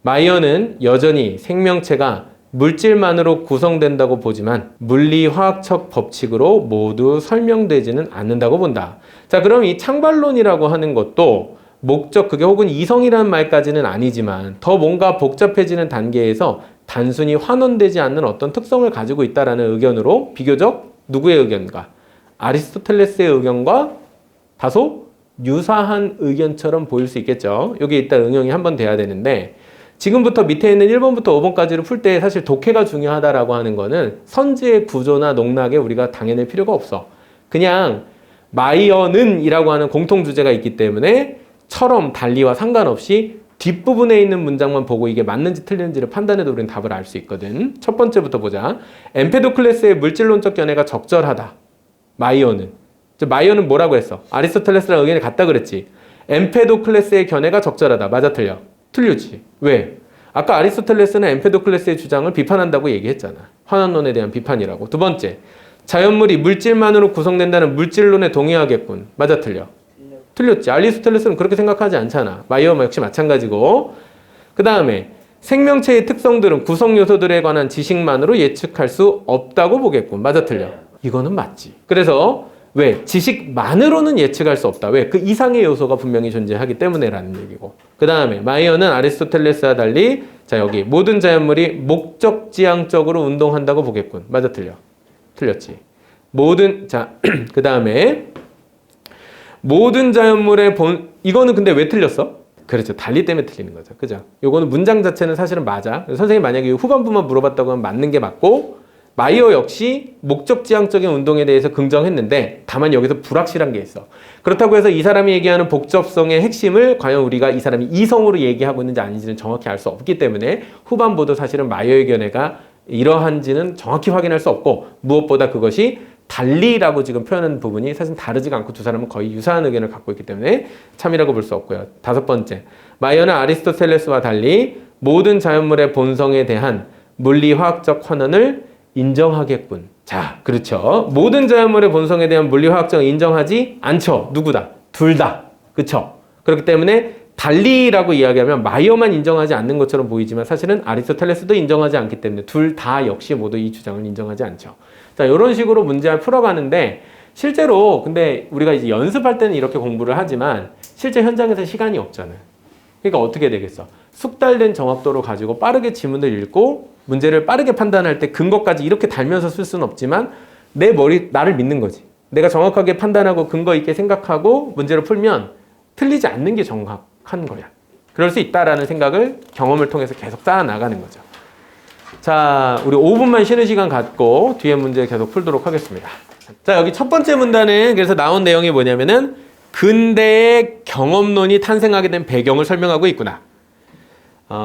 마이어는 여전히 생명체가 물질만으로 구성된다고 보지만 물리화학적 법칙으로 모두 설명되지는 않는다고 본다. 자, 그럼 이 창발론이라고 하는 것도 목적 그게 혹은 이성이라는 말까지는 아니지만 더 뭔가 복잡해지는 단계에서 단순히 환원되지 않는 어떤 특성을 가지고 있다라는 의견으로 비교적 누구의 의견과 아리스토텔레스의 의견과 다소 유사한 의견처럼 보일 수 있겠죠. 여기 일단 응용이 한번 돼야 되는데 지금부터 밑에 있는 1번부터 5번까지를 풀 때 사실 독해가 중요하다라고 하는 거는 선지의 구조나 농락에 우리가 당해낼 필요가 없어. 그냥 마이어는 이라고 하는 공통 주제가 있기 때문에 처럼 달리와 상관없이 뒷부분에 있는 문장만 보고 이게 맞는지 틀리는지를 판단해도 우리는 답을 알 수 있거든. 첫 번째부터 보자. 엠페도클레스의 물질론적 견해가 적절하다. 마이어는. 마이어는 뭐라고 했어? 아리스토텔레스랑 의견이 같다 그랬지. 엠페도클레스의 견해가 적절하다. 맞아 틀려? 틀리지. 왜? 아까 아리스토텔레스는 엠페도클레스의 주장을 비판한다고 얘기했잖아. 환원론에 대한 비판이라고. 두 번째. 자연물이 물질만으로 구성된다는 물질론에 동의하겠군. 맞아 틀려? 틀렸지. 아리스토텔레스는 그렇게 생각하지 않잖아. 마이어 역시 마찬가지고. 그 다음에 생명체의 특성들은 구성 요소들에 관한 지식만으로 예측할 수 없다고 보겠군. 맞아 틀려? 이거는 맞지. 그래서 왜? 지식만으로는 예측할 수 없다. 왜? 그 이상의 요소가 분명히 존재하기 때문에라는 얘기고. 그 다음에 마이어는 아리스토텔레스와 달리 자 여기 모든 자연물이 목적지향적으로 운동한다고 보겠군. 맞아 틀려? 틀렸지. 모든 자 그 다음에 모든 자연물의 이거는 근데 왜 틀렸어? 그렇죠. 달리 때문에 틀리는 거죠. 그죠? 요거는 문장 자체는 사실은 맞아. 선생님이 만약에 후반부만 물어봤다고 하면 맞는 게 맞고 마이어 역시 목적지향적인 운동에 대해서 긍정했는데 다만 여기서 불확실한 게 있어. 그렇다고 해서 이 사람이 얘기하는 복잡성의 핵심을 과연 우리가 이 사람이 이성으로 얘기하고 있는지 아닌지는 정확히 알 수 없기 때문에 후반부도 사실은 마이어의 견해가 이러한지는 정확히 확인할 수 없고 무엇보다 그것이 달리라고 지금 표현하는 부분이 사실 다르지가 않고 두 사람은 거의 유사한 의견을 갖고 있기 때문에 참이라고 볼 수 없고요. 다섯 번째, 마이어는 아리스토텔레스와 달리 모든 자연물의 본성에 대한 물리화학적 환원을 인정하겠군. 자, 그렇죠. 모든 자연물의 본성에 대한 물리화학적을 인정하지 않죠. 누구다? 둘 다. 그렇죠. 그렇기 때문에 달리라고 이야기하면 마이어만 인정하지 않는 것처럼 보이지만 사실은 아리스토텔레스도 인정하지 않기 때문에 둘 다 역시 모두 이 주장을 인정하지 않죠. 자, 이런 식으로 문제를 풀어가는데 실제로 근데 우리가 이제 연습할 때는 이렇게 공부를 하지만 실제 현장에서 시간이 없잖아요. 그러니까 어떻게 되겠어? 숙달된 정확도를 가지고 빠르게 지문을 읽고 문제를 빠르게 판단할 때 근거까지 이렇게 달면서 쓸 수는 없지만 내 나를 믿는 거지. 내가 정확하게 판단하고 근거 있게 생각하고 문제를 풀면 틀리지 않는 게 정확한 거야. 그럴 수 있다라는 생각을 경험을 통해서 계속 쌓아 나가는 거죠. 자, 우리 5분만 쉬는 시간 갖고 뒤에 문제 계속 풀도록 하겠습니다. 자, 여기 첫 번째 문단은 그래서 나온 내용이 뭐냐면은 근대의 경험론이 탄생하게 된 배경을 설명하고 있구나.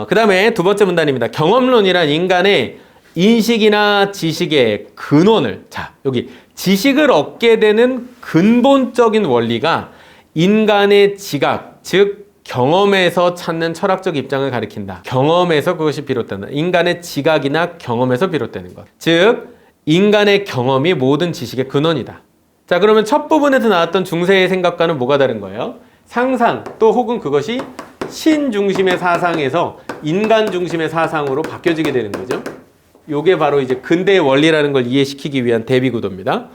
그 다음에 두 번째 문단입니다. 경험론이란 인간의 인식이나 지식의 근원을 자, 여기 지식을 얻게 되는 근본적인 원리가 인간의 지각, 즉 경험에서 찾는 철학적 입장을 가리킨다. 경험에서 그것이 비롯된다. 인간의 지각이나 경험에서 비롯되는 것. 즉 인간의 경험이 모든 지식의 근원이다. 자, 그러면 첫 부분에서 나왔던 중세의 생각과는 뭐가 다른 거예요? 상상 또 혹은 그것이 신 중심의 사상에서 인간 중심의 사상으로 바뀌어지게 되는 거죠. 요게 바로 이제 근대의 원리라는 걸 이해시키기 위한 대비 구도입니다.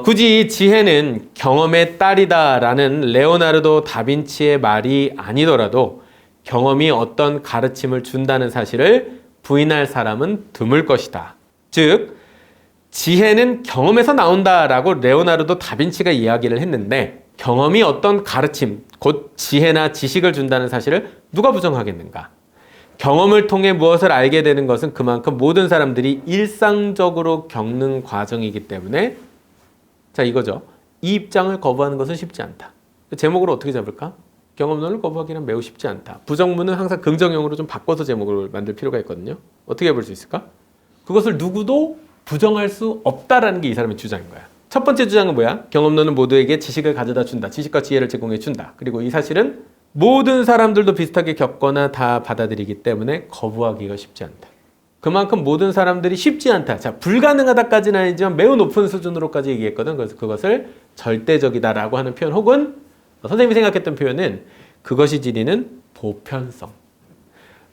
굳이 지혜는 경험의 딸이다라는 레오나르도 다빈치의 말이 아니더라도 경험이 어떤 가르침을 준다는 사실을 부인할 사람은 드물 것이다. 즉 지혜는 경험에서 나온다라고 레오나르도 다빈치가 이야기를 했는데 경험이 어떤 가르침, 곧 지혜나 지식을 준다는 사실을 누가 부정하겠는가? 경험을 통해 무엇을 알게 되는 것은 그만큼 모든 사람들이 일상적으로 겪는 과정이기 때문에 자, 이거죠. 이 입장을 거부하는 것은 쉽지 않다. 제목을 어떻게 잡을까? 경험론을 거부하기는 매우 쉽지 않다. 부정문은 항상 긍정형으로 좀 바꿔서 제목을 만들 필요가 있거든요. 어떻게 해볼 수 있을까? 그것을 누구도 부정할 수 없다라는 게 이 사람의 주장인 거야. 첫 번째 주장은 뭐야? 경험론은 모두에게 지식을 가져다 준다. 지식과 지혜를 제공해 준다. 그리고 이 사실은 모든 사람들도 비슷하게 겪거나 다 받아들이기 때문에 거부하기가 쉽지 않다. 그만큼 모든 사람들이 쉽지 않다. 자, 불가능하다까지는 아니지만 매우 높은 수준으로까지 얘기했거든. 그래서 그것을 절대적이다라고 하는 표현 혹은 선생님이 생각했던 표현은 그것이 지니는 보편성.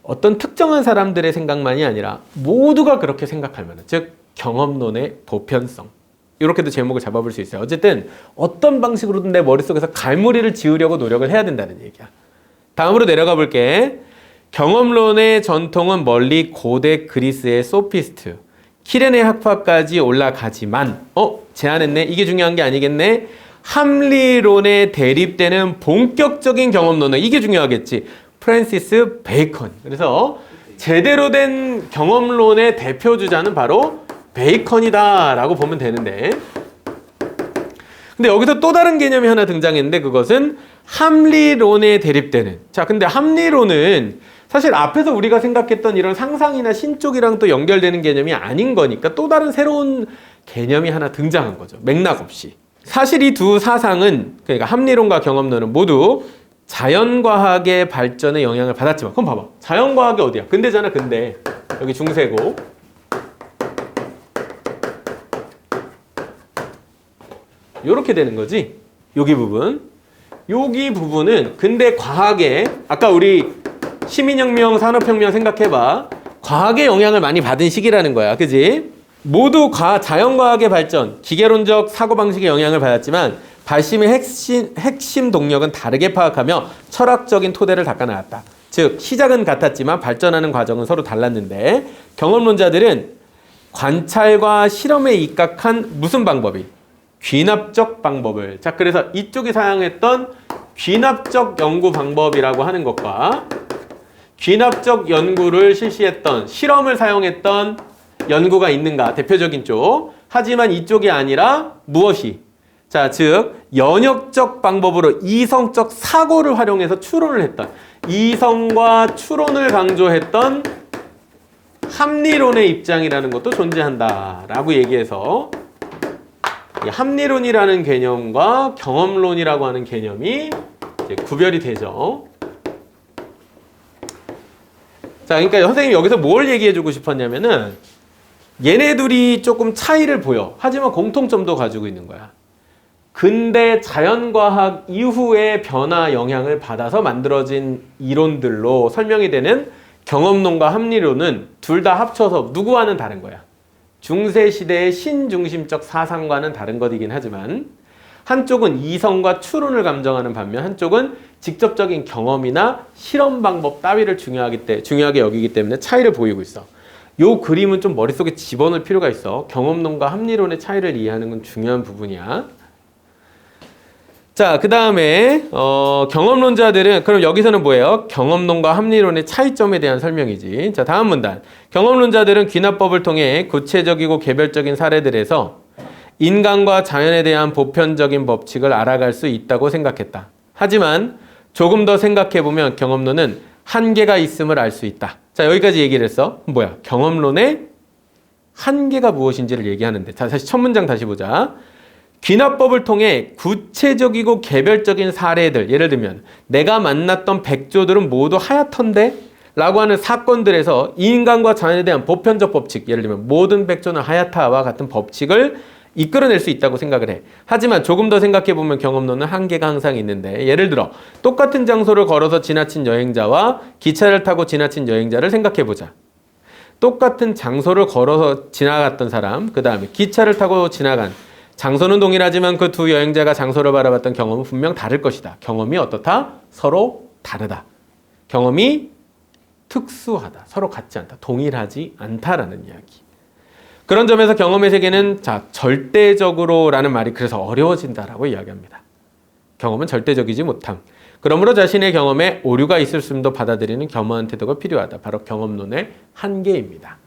어떤 특정한 사람들의 생각만이 아니라 모두가 그렇게 생각할 만한, 즉 경험론의 보편성. 이렇게도 제목을 잡아볼 수 있어요. 어쨌든 어떤 방식으로든 내 머릿속에서 갈무리를 지으려고 노력을 해야 된다는 얘기야. 다음으로 내려가 볼게. 경험론의 전통은 멀리 고대 그리스의 소피스트, 키레네 학파까지 올라가지만 제안했네. 이게 중요한 게 아니겠네. 합리론에 대립되는 본격적인 경험론은 이게 중요하겠지. 프랜시스 베이컨. 그래서 제대로 된 경험론의 대표 주자는 바로 베이컨이다 라고 보면 되는데, 근데 여기서 또 다른 개념이 하나 등장했는데 그것은 합리론에 대립되는. 자, 근데 합리론은 사실 앞에서 우리가 생각했던 이런 상상이나 신 쪽이랑 또 연결되는 개념이 아닌 거니까 또 다른 새로운 개념이 하나 등장한 거죠. 맥락 없이. 사실 이 두 사상은, 그러니까 합리론과 경험론은 모두 자연과학의 발전에 영향을 받았지만, 그럼 봐봐. 자연과학이 어디야? 근대잖아, 근대. 여기 중세고. 요렇게 되는 거지. 여기 부분. 여기 부분은 근대 과학에, 아까 우리 시민혁명, 산업혁명 생각해봐. 과학의 영향을 많이 받은 시기라는 거야. 그지? 모두 자연과학의 발전, 기계론적 사고방식의 영향을 받았지만 발심의 핵심 동력은 다르게 파악하며 철학적인 토대를 닦아나갔다. 즉 시작은 같았지만 발전하는 과정은 서로 달랐는데, 경험론자들은 관찰과 실험에 입각한 무슨 방법이? 귀납적 방법을. 자, 그래서 이쪽이 사용했던 귀납적 연구 방법이라고 하는 것과 귀납적 연구를 실시했던, 실험을 사용했던 연구가 있는가? 대표적인 쪽. 하지만 이쪽이 아니라 무엇이? 자, 즉 연역적 방법으로 이성적 사고를 활용해서 추론을 했던, 이성과 추론을 강조했던 합리론의 입장이라는 것도 존재한다라고 얘기해서, 이 합리론이라는 개념과 경험론이라고 하는 개념이 이제 구별이 되죠. 자, 그러니까 선생님이 여기서 뭘 얘기해주고 싶었냐면은 얘네 둘이 조금 차이를 보여. 하지만 공통점도 가지고 있는 거야. 근대 자연과학 이후의 변화 영향을 받아서 만들어진 이론들로 설명이 되는 경험론과 합리론은 둘 다 합쳐서 누구와는 다른 거야. 중세시대의 신중심적 사상과는 다른 것이긴 하지만, 한쪽은 이성과 추론을 감정하는 반면 한쪽은 직접적인 경험이나 실험 방법 따위를 중요하게 여기기 때문에 차이를 보이고 있어. 요 그림은 좀 머릿속에 집어넣을 필요가 있어. 경험론과 합리론의 차이를 이해하는 건 중요한 부분이야. 자, 그 다음에 경험론자들은, 그럼 여기서는 뭐예요? 경험론과 합리론의 차이점에 대한 설명이지. 자, 다음 문단. 경험론자들은 귀납법을 통해 구체적이고 개별적인 사례들에서 인간과 자연에 대한 보편적인 법칙을 알아갈 수 있다고 생각했다. 하지만 조금 더 생각해보면 경험론은 한계가 있음을 알 수 있다. 자, 여기까지 얘기를 했어. 뭐야? 경험론의 한계가 무엇인지를 얘기하는데. 자, 다시 첫 문장 다시 보자. 귀납법을 통해 구체적이고 개별적인 사례들, 예를 들면 내가 만났던 백조들은 모두 하얗던데? 라고 하는 사건들에서 인간과 자연에 대한 보편적 법칙, 예를 들면 모든 백조는 하얗다와 같은 법칙을 이끌어낼 수 있다고 생각을 해. 하지만 조금 더 생각해보면 경험론은 한계가 항상 있는데, 예를 들어 똑같은 장소를 걸어서 지나친 여행자와 기차를 타고 지나친 여행자를 생각해보자. 똑같은 장소를 걸어서 지나갔던 사람, 그 다음에 기차를 타고 지나간, 장소는 동일하지만 그 두 여행자가 장소를 바라봤던 경험은 분명 다를 것이다. 경험이 어떻다? 서로 다르다. 경험이 특수하다. 서로 같지 않다. 동일하지 않다라는 이야기. 그런 점에서 경험의 세계는 절대적으로라는 말이 그래서 어려워진다라고 이야기합니다. 경험은 절대적이지 못함. 그러므로 자신의 경험에 오류가 있을 수도 받아들이는 겸허한 태도가 필요하다. 바로 경험론의 한계입니다.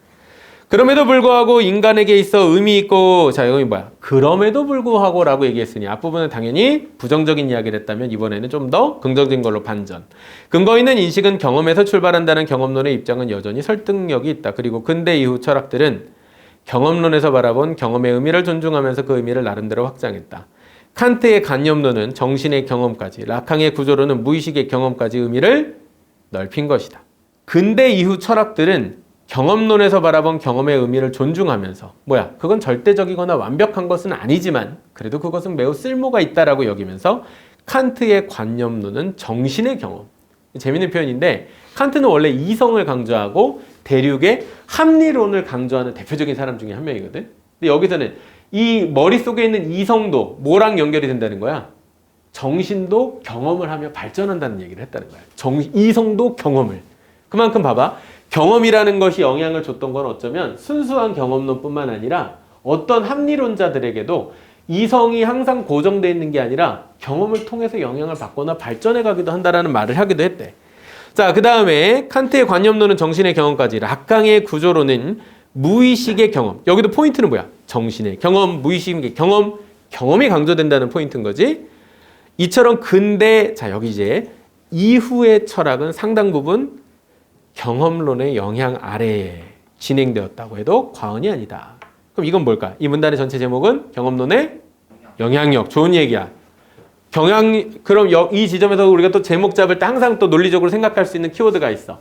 그럼에도 불구하고 인간에게 있어 의미 있고, 자, 이거 뭐야? 그럼에도 불구하고 라고 얘기했으니 앞부분은 당연히 부정적인 이야기를 했다면 이번에는 좀 더 긍정적인 걸로 반전. 근거 있는 인식은 경험에서 출발한다는 경험론의 입장은 여전히 설득력이 있다. 그리고 근대 이후 철학들은 경험론에서 바라본 경험의 의미를 존중하면서 그 의미를 나름대로 확장했다. 칸트의 관념론은 정신의 경험까지, 라캉의 구조론은 무의식의 경험까지 의미를 넓힌 것이다. 근대 이후 철학들은 경험론에서 바라본 경험의 의미를 존중하면서 그건 절대적이거나 완벽한 것은 아니지만 그래도 그것은 매우 쓸모가 있다라고 여기면서 칸트의 관념론은 정신의 경험. 재밌는 표현인데 칸트는 원래 이성을 강조하고 대륙의 합리론을 강조하는 대표적인 사람 중에 한 명이거든. 근데 여기서는 이 머릿속에 있는 이성도 뭐랑 연결이 된다는 거야? 정신도 경험을 하며 발전한다는 얘기를 했다는 거야. 이성도 경험을. 그만큼 봐봐. 경험이라는 것이 영향을 줬던 건 어쩌면 순수한 경험론뿐만 아니라 어떤 합리론자들에게도 이성이 항상 고정되어 있는 게 아니라 경험을 통해서 영향을 받거나 발전해 가기도 한다라는 말을 하기도 했대. 자, 그 다음에 칸트의 관념론은 정신의 경험까지, 라캉의 구조론은 무의식의 경험. 여기도 포인트는 뭐야? 정신의 경험, 무의식의 경험, 경험이 강조된다는 포인트인 거지. 이처럼 근대, 자, 여기 이제 이후의 철학은 상당 부분 경험론의 영향 아래에 진행되었다고 해도 과언이 아니다. 그럼 이건 뭘까? 이 문단의 전체 제목은 경험론의 영향력. 좋은 얘기야. 그럼 이 지점에서 우리가 또 제목 잡을 때 항상 또 논리적으로 생각할 수 있는 키워드가 있어.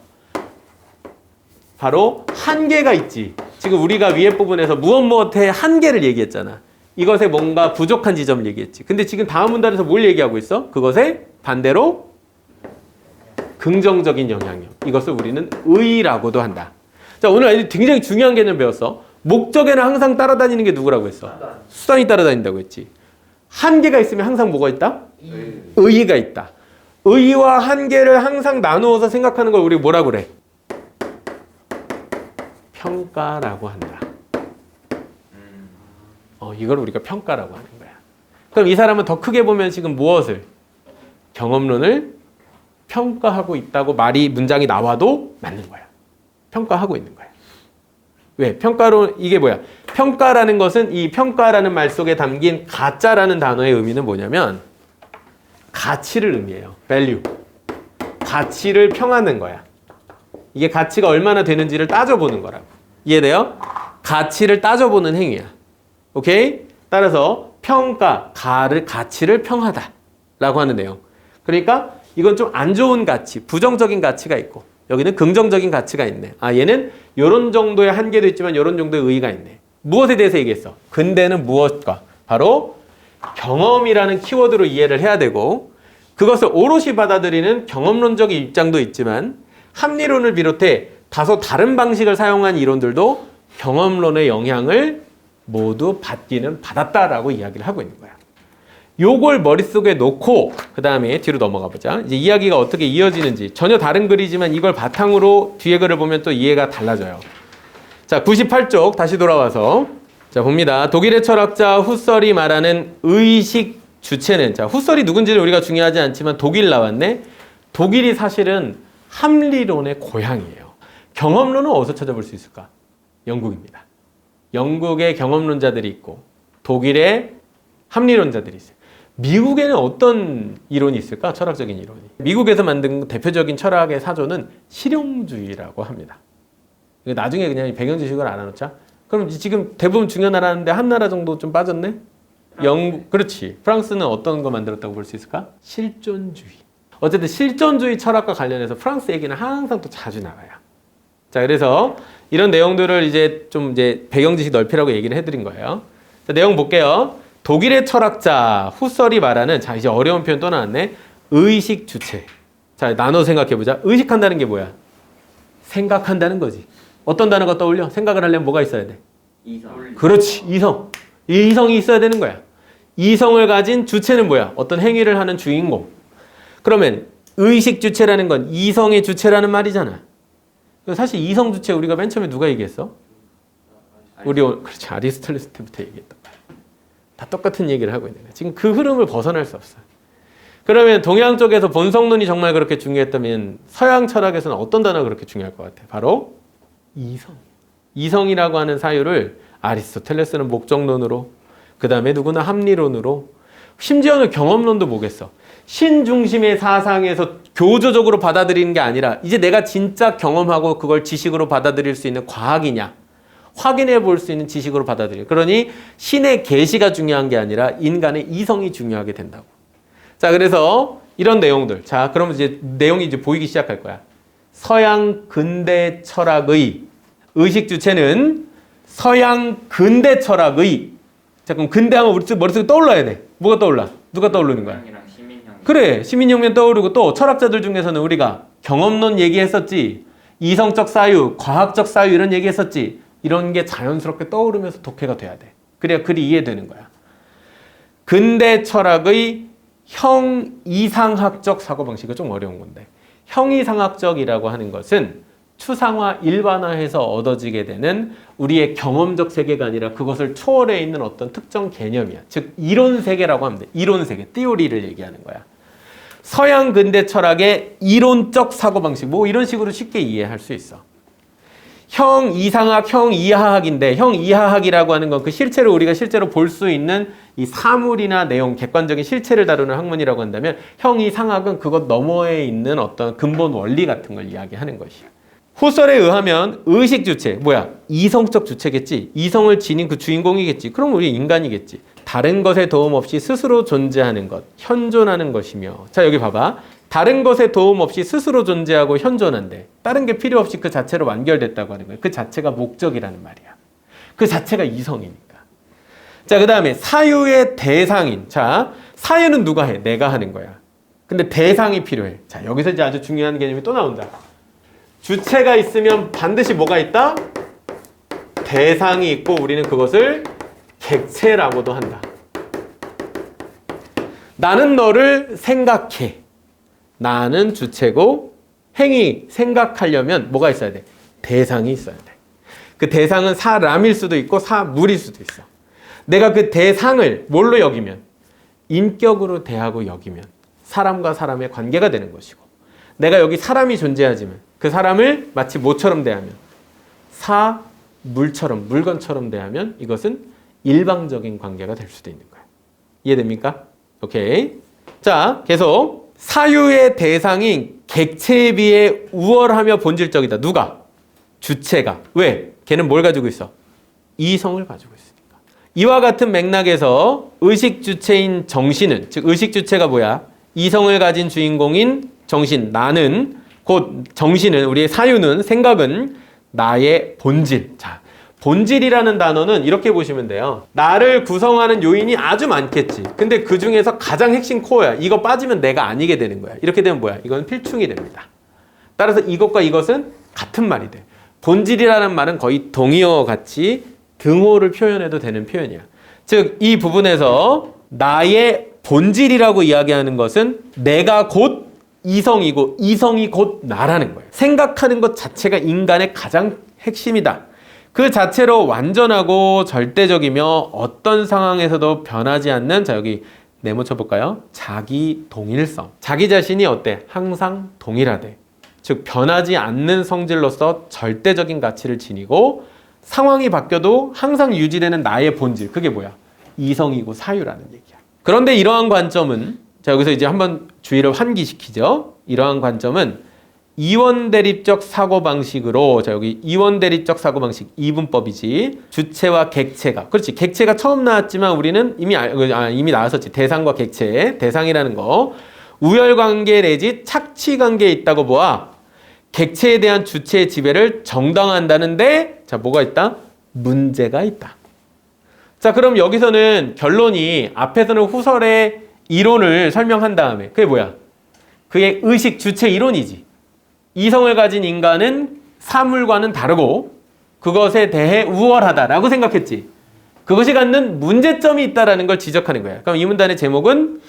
바로 한계가 있지. 지금 우리가 위에 부분에서 무엇의 한계를 얘기했잖아. 이것에 뭔가 부족한 지점을 얘기했지. 근데 지금 다음 문단에서 뭘 얘기하고 있어? 그것에 반대로 긍정적인 영향력. 이것을 우리는 의라고도 한다. 자, 오늘 굉장히 중요한 개념 배웠어. 목적에는 항상 따라다니는 게 누구라고 했어? 수단이 따라다닌다고 했지. 한계가 있으면 항상 뭐가 있다? 의의가 있다. 의의와 한계를 항상 나누어서 생각하는 걸 우리 뭐라고 그래? 평가라고 한다. 이걸 우리가 평가라고 하는 거야. 그럼 이 사람은 더 크게 보면 지금 무엇을? 경험론을 평가하고 있다고 문장이 나와도 맞는 거야. 평가하고 있는 거야. 왜? 이게 뭐야? 평가라는 것은 이 평가라는 말 속에 담긴 가짜라는 단어의 의미는 뭐냐면 가치를 의미해요. value. 가치를 평하는 거야. 이게 가치가 얼마나 되는지를 따져보는 거라고. 이해돼요? 가치를 따져보는 행위야. 오케이? 따라서 가치를 평하다 라고 하는 내용. 그러니까 이건 좀 안 좋은 가치, 부정적인 가치가 있고 여기는 긍정적인 가치가 있네. 얘는 이런 정도의 한계도 있지만 이런 정도의 의의가 있네. 무엇에 대해서 얘기했어? 근대는 무엇과? 바로 경험이라는 키워드로 이해를 해야 되고 그것을 오롯이 받아들이는 경험론적 입장도 있지만 합리론을 비롯해 다소 다른 방식을 사용한 이론들도 경험론의 영향을 모두 받았다라고 이야기를 하고 있는 거야. 요걸 머릿속에 놓고 그 다음에 뒤로 넘어가 보자. 이제 이야기가 어떻게 이어지는지 전혀 다른 글이지만 이걸 바탕으로 뒤에 글을 보면 또 이해가 달라져요. 자, 98쪽 다시 돌아와서 자 봅니다. 독일의 철학자 후설이 말하는 의식 주체는, 자 후설이 누군지는 우리가 중요하지 않지만 독일 나왔네. 독일이 사실은 합리론의 고향이에요. 경험론은 어디서 찾아볼 수 있을까? 영국입니다. 영국의 경험론자들이 있고 독일의 합리론자들이 있어요. 미국에는 어떤 이론이 있을까? 철학적인 이론이. 미국에서 만든 대표적인 철학의 사조는 실용주의라고 합니다. 나중에 그냥 배경 지식을 알아놓자. 그럼 지금 대부분 중요 나라인데 한 나라 정도 좀 빠졌네? 영국, 그렇지. 프랑스는 어떤 거 만들었다고 볼 수 있을까? 실존주의. 어쨌든 실존주의 철학과 관련해서 프랑스 얘기는 항상 또 자주 나와요. 자, 그래서 이런 내용들을 이제 배경 지식 넓히라고 얘기를 해드린 거예요. 자, 내용 볼게요. 독일의 철학자 후설이 말하는, 자 이제 어려운 표현 또 나왔네. 의식 주체. 자, 나눠 생각해보자. 의식한다는 게 뭐야? 생각한다는 거지. 어떤 단어가 떠올려? 생각을 하려면 뭐가 있어야 돼? 이성. 그렇지, 이성. 이성이 있어야 되는 거야. 이성을 가진 주체는 뭐야? 어떤 행위를 하는 주인공. 그러면 의식 주체라는 건 이성의 주체라는 말이잖아. 사실 이성 주체 우리가 맨 처음에 누가 얘기했어? 그렇지, 아리스토텔레스 때부터 얘기했던 거야. 다 똑같은 얘기를 하고 있는 거야. 지금 그 흐름을 벗어날 수 없어. 그러면 동양 쪽에서 본성론이 정말 그렇게 중요했다면 서양 철학에서는 어떤 단어가 그렇게 중요할 것 같아? 바로 이성. 이성이라고 하는 사유를 아리스토텔레스는 목적론으로, 그 다음에 누구나 합리론으로, 심지어는 경험론도 뭐겠어? 신중심의 사상에서 교조적으로 받아들이는 게 아니라 이제 내가 진짜 경험하고 그걸 지식으로 받아들일 수 있는 과학이냐, 확인해 볼 수 있는 지식으로 받아들여요. 그러니 신의 계시가 중요한 게 아니라 인간의 이성이 중요하게 된다고. 자, 그래서 이런 내용들. 자, 그러면 이제 내용이 이제 보이기 시작할 거야. 서양 근대 철학의 의식 주체는 서양 근대 철학의. 자, 그럼 근대하면 우리 머릿속에 떠올라야 돼. 뭐가 떠올라? 누가 떠오르는 거야? 혁명이랑 시민혁명. 그래, 시민혁명 떠오르고 또 철학자들 중에서는 우리가 경험론 얘기했었지. 이성적 사유, 과학적 사유 이런 얘기했었지. 이런 게 자연스럽게 떠오르면서 독해가 돼야 돼. 그래야 글이 이해되는 거야. 근대 철학의 형이상학적 사고방식은 좀 어려운 건데, 형이상학적이라고 하는 것은 추상화, 일반화해서 얻어지게 되는 우리의 경험적 세계가 아니라 그것을 초월해 있는 어떤 특정 개념이야. 즉 이론 세계라고 하면 돼. 이론 세계, 띠오리를 얘기하는 거야. 서양 근대 철학의 이론적 사고방식, 뭐 이런 식으로 쉽게 이해할 수 있어. 형이상학, 형이하학인데, 형이하학이라고 하는 건 그 실체로 우리가 실제로 볼 수 있는 이 사물이나 내용, 객관적인 실체를 다루는 학문이라고 한다면, 형이상학은 그것 너머에 있는 어떤 근본 원리 같은 걸 이야기하는 것이야. 후설에 의하면 의식 주체, 뭐야? 이성적 주체겠지. 이성을 지닌 그 주인공이겠지. 그럼 우리 인간이겠지. 다른 것에 도움 없이 스스로 존재하는 것, 현존하는 것이며. 자, 여기 봐봐. 다른 것에 도움 없이 스스로 존재하고 현존한대. 다른 게 필요 없이 그 자체로 완결됐다고 하는 거야. 그 자체가 목적이라는 말이야. 그 자체가 이성이니까. 자, 그 다음에 사유의 대상인. 자, 사유는 누가 해? 내가 하는 거야. 근데 대상이 필요해. 자, 여기서 이제 아주 중요한 개념이 또 나온다. 주체가 있으면 반드시 뭐가 있다? 대상이 있고 우리는 그것을 객체라고도 한다. 나는 너를 생각해. 나는 주체고 행위, 생각하려면 뭐가 있어야 돼? 대상이 있어야 돼. 그 대상은 사람일 수도 있고 사물일 수도 있어. 내가 그 대상을 뭘로 여기면? 인격으로 대하고 여기면 사람과 사람의 관계가 되는 것이고, 내가 여기 사람이 존재하지만 그 사람을 마치 뭐처럼 대하면, 사물처럼, 물건처럼 대하면 이것은 일방적인 관계가 될 수도 있는 거야. 이해됩니까? 오케이. 자, 계속. 사유의 대상인 객체에 비해 우월하며 본질적이다. 누가? 주체가. 왜? 걔는 뭘 가지고 있어? 이성을 가지고 있으니까. 이와 같은 맥락에서 의식 주체인 정신은, 즉 의식 주체가 뭐야? 이성을 가진 주인공인 정신, 나는, 곧 정신은, 우리의 사유는, 생각은 나의 본질. 자, 본질이라는 단어는 이렇게 보시면 돼요. 나를 구성하는 요인이 아주 많겠지. 근데 그 중에서 가장 핵심 코어야. 이거 빠지면 내가 아니게 되는 거야. 이렇게 되면 뭐야? 이건 필충이 됩니다. 따라서 이것과 이것은 같은 말이 돼. 본질이라는 말은 거의 동의어와 같이 등호를 표현해도 되는 표현이야. 즉, 이 부분에서 나의 본질이라고 이야기하는 것은 내가 곧 이성이고 이성이 곧 나라는 거예요. 생각하는 것 자체가 인간의 가장 핵심이다. 그 자체로 완전하고 절대적이며 어떤 상황에서도 변하지 않는, 자, 여기 네모 쳐볼까요? 자기 동일성. 자기 자신이 어때? 항상 동일하대. 즉 변하지 않는 성질로서 절대적인 가치를 지니고 상황이 바뀌어도 항상 유지되는 나의 본질. 그게 뭐야? 이성이고 사유라는 얘기야. 그런데 이러한 관점은, 자, 여기서 이제 한번 주의를 환기시키죠. 이러한 관점은 이원대립적 사고방식으로, 자, 여기 이원대립적 사고방식, 이분법이지. 주체와 객체가, 그렇지. 객체가 처음 나왔지만 우리는 이미 나왔었지. 대상과 객체, 대상이라는 거. 우열관계 내지 착취관계에 있다고 보아 객체에 대한 주체의 지배를 정당화한다는데, 자, 뭐가 있다? 문제가 있다. 자, 그럼 여기서는 결론이, 앞에서는 후설의 이론을 설명한 다음에 그게 뭐야? 그의 의식 주체 이론이지. 이성을 가진 인간은 사물과는 다르고 그것에 대해 우월하다라고 생각했지. 그것이 갖는 문제점이 있다라는 걸 지적하는 거야. 그럼 이 문단의 제목은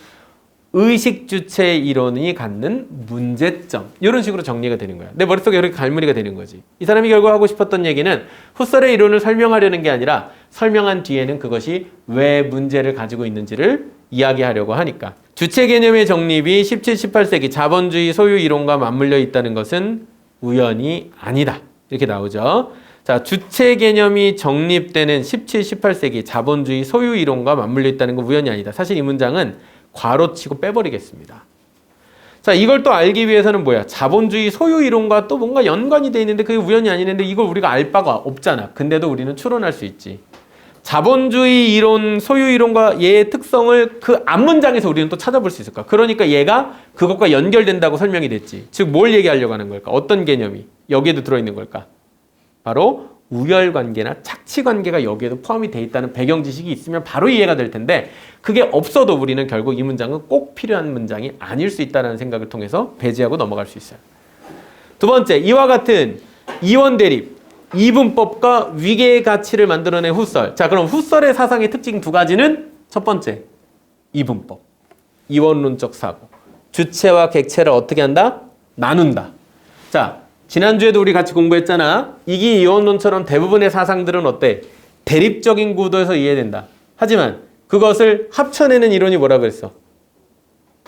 의식 주체 이론이 갖는 문제점, 이런 식으로 정리가 되는 거야. 내 머릿속에 이렇게 갈무리가 되는 거지. 이 사람이 결국 하고 싶었던 얘기는 후설의 이론을 설명하려는 게 아니라 설명한 뒤에는 그것이 왜 문제를 가지고 있는지를 이야기하려고 하니까. 주체 개념의 정립이 17, 18세기 자본주의 소유 이론과 맞물려 있다는 것은 우연이 아니다. 이렇게 나오죠. 자, 주체 개념이 정립되는 17, 18세기 자본주의 소유 이론과 맞물려 있다는 건 우연이 아니다. 사실 이 문장은 괄호치고 빼버리겠습니다. 자, 이걸 또 알기 위해서는 뭐야? 자본주의 소유 이론과 또 뭔가 연관이 돼 있는데 그게 우연이 아니는데 이걸 우리가 알 바가 없잖아. 근데도 우리는 추론할 수 있지. 자본주의 이론, 소유 이론과 얘의 특성을 그 앞문장에서 우리는 또 찾아볼 수 있을 거야. 그러니까 얘가 그것과 연결된다고 설명이 됐지. 즉, 뭘 얘기하려고 하는 걸까? 어떤 개념이 여기에도 들어있는 걸까? 바로 우열관계나 착취관계가 여기에도 포함이 돼 있다는 배경 지식이 있으면 바로 이해가 될 텐데 그게 없어도 우리는 결국 이 문장은 꼭 필요한 문장이 아닐 수 있다는 생각을 통해서 배제하고 넘어갈 수 있어요. 두 번째, 이와 같은 이원 대립, 이분법과 위계의 가치를 만들어낸 후설. 자, 그럼 후설의 사상의 특징 두 가지는 첫 번째, 이분법, 이원론적 사고. 주체와 객체를 어떻게 한다? 나눈다. 자, 지난주에도 우리 같이 공부했잖아. 이기 이원론처럼 대부분의 사상들은 어때? 대립적인 구도에서 이해된다. 하지만 그것을 합쳐내는 이론이 뭐라 그랬어?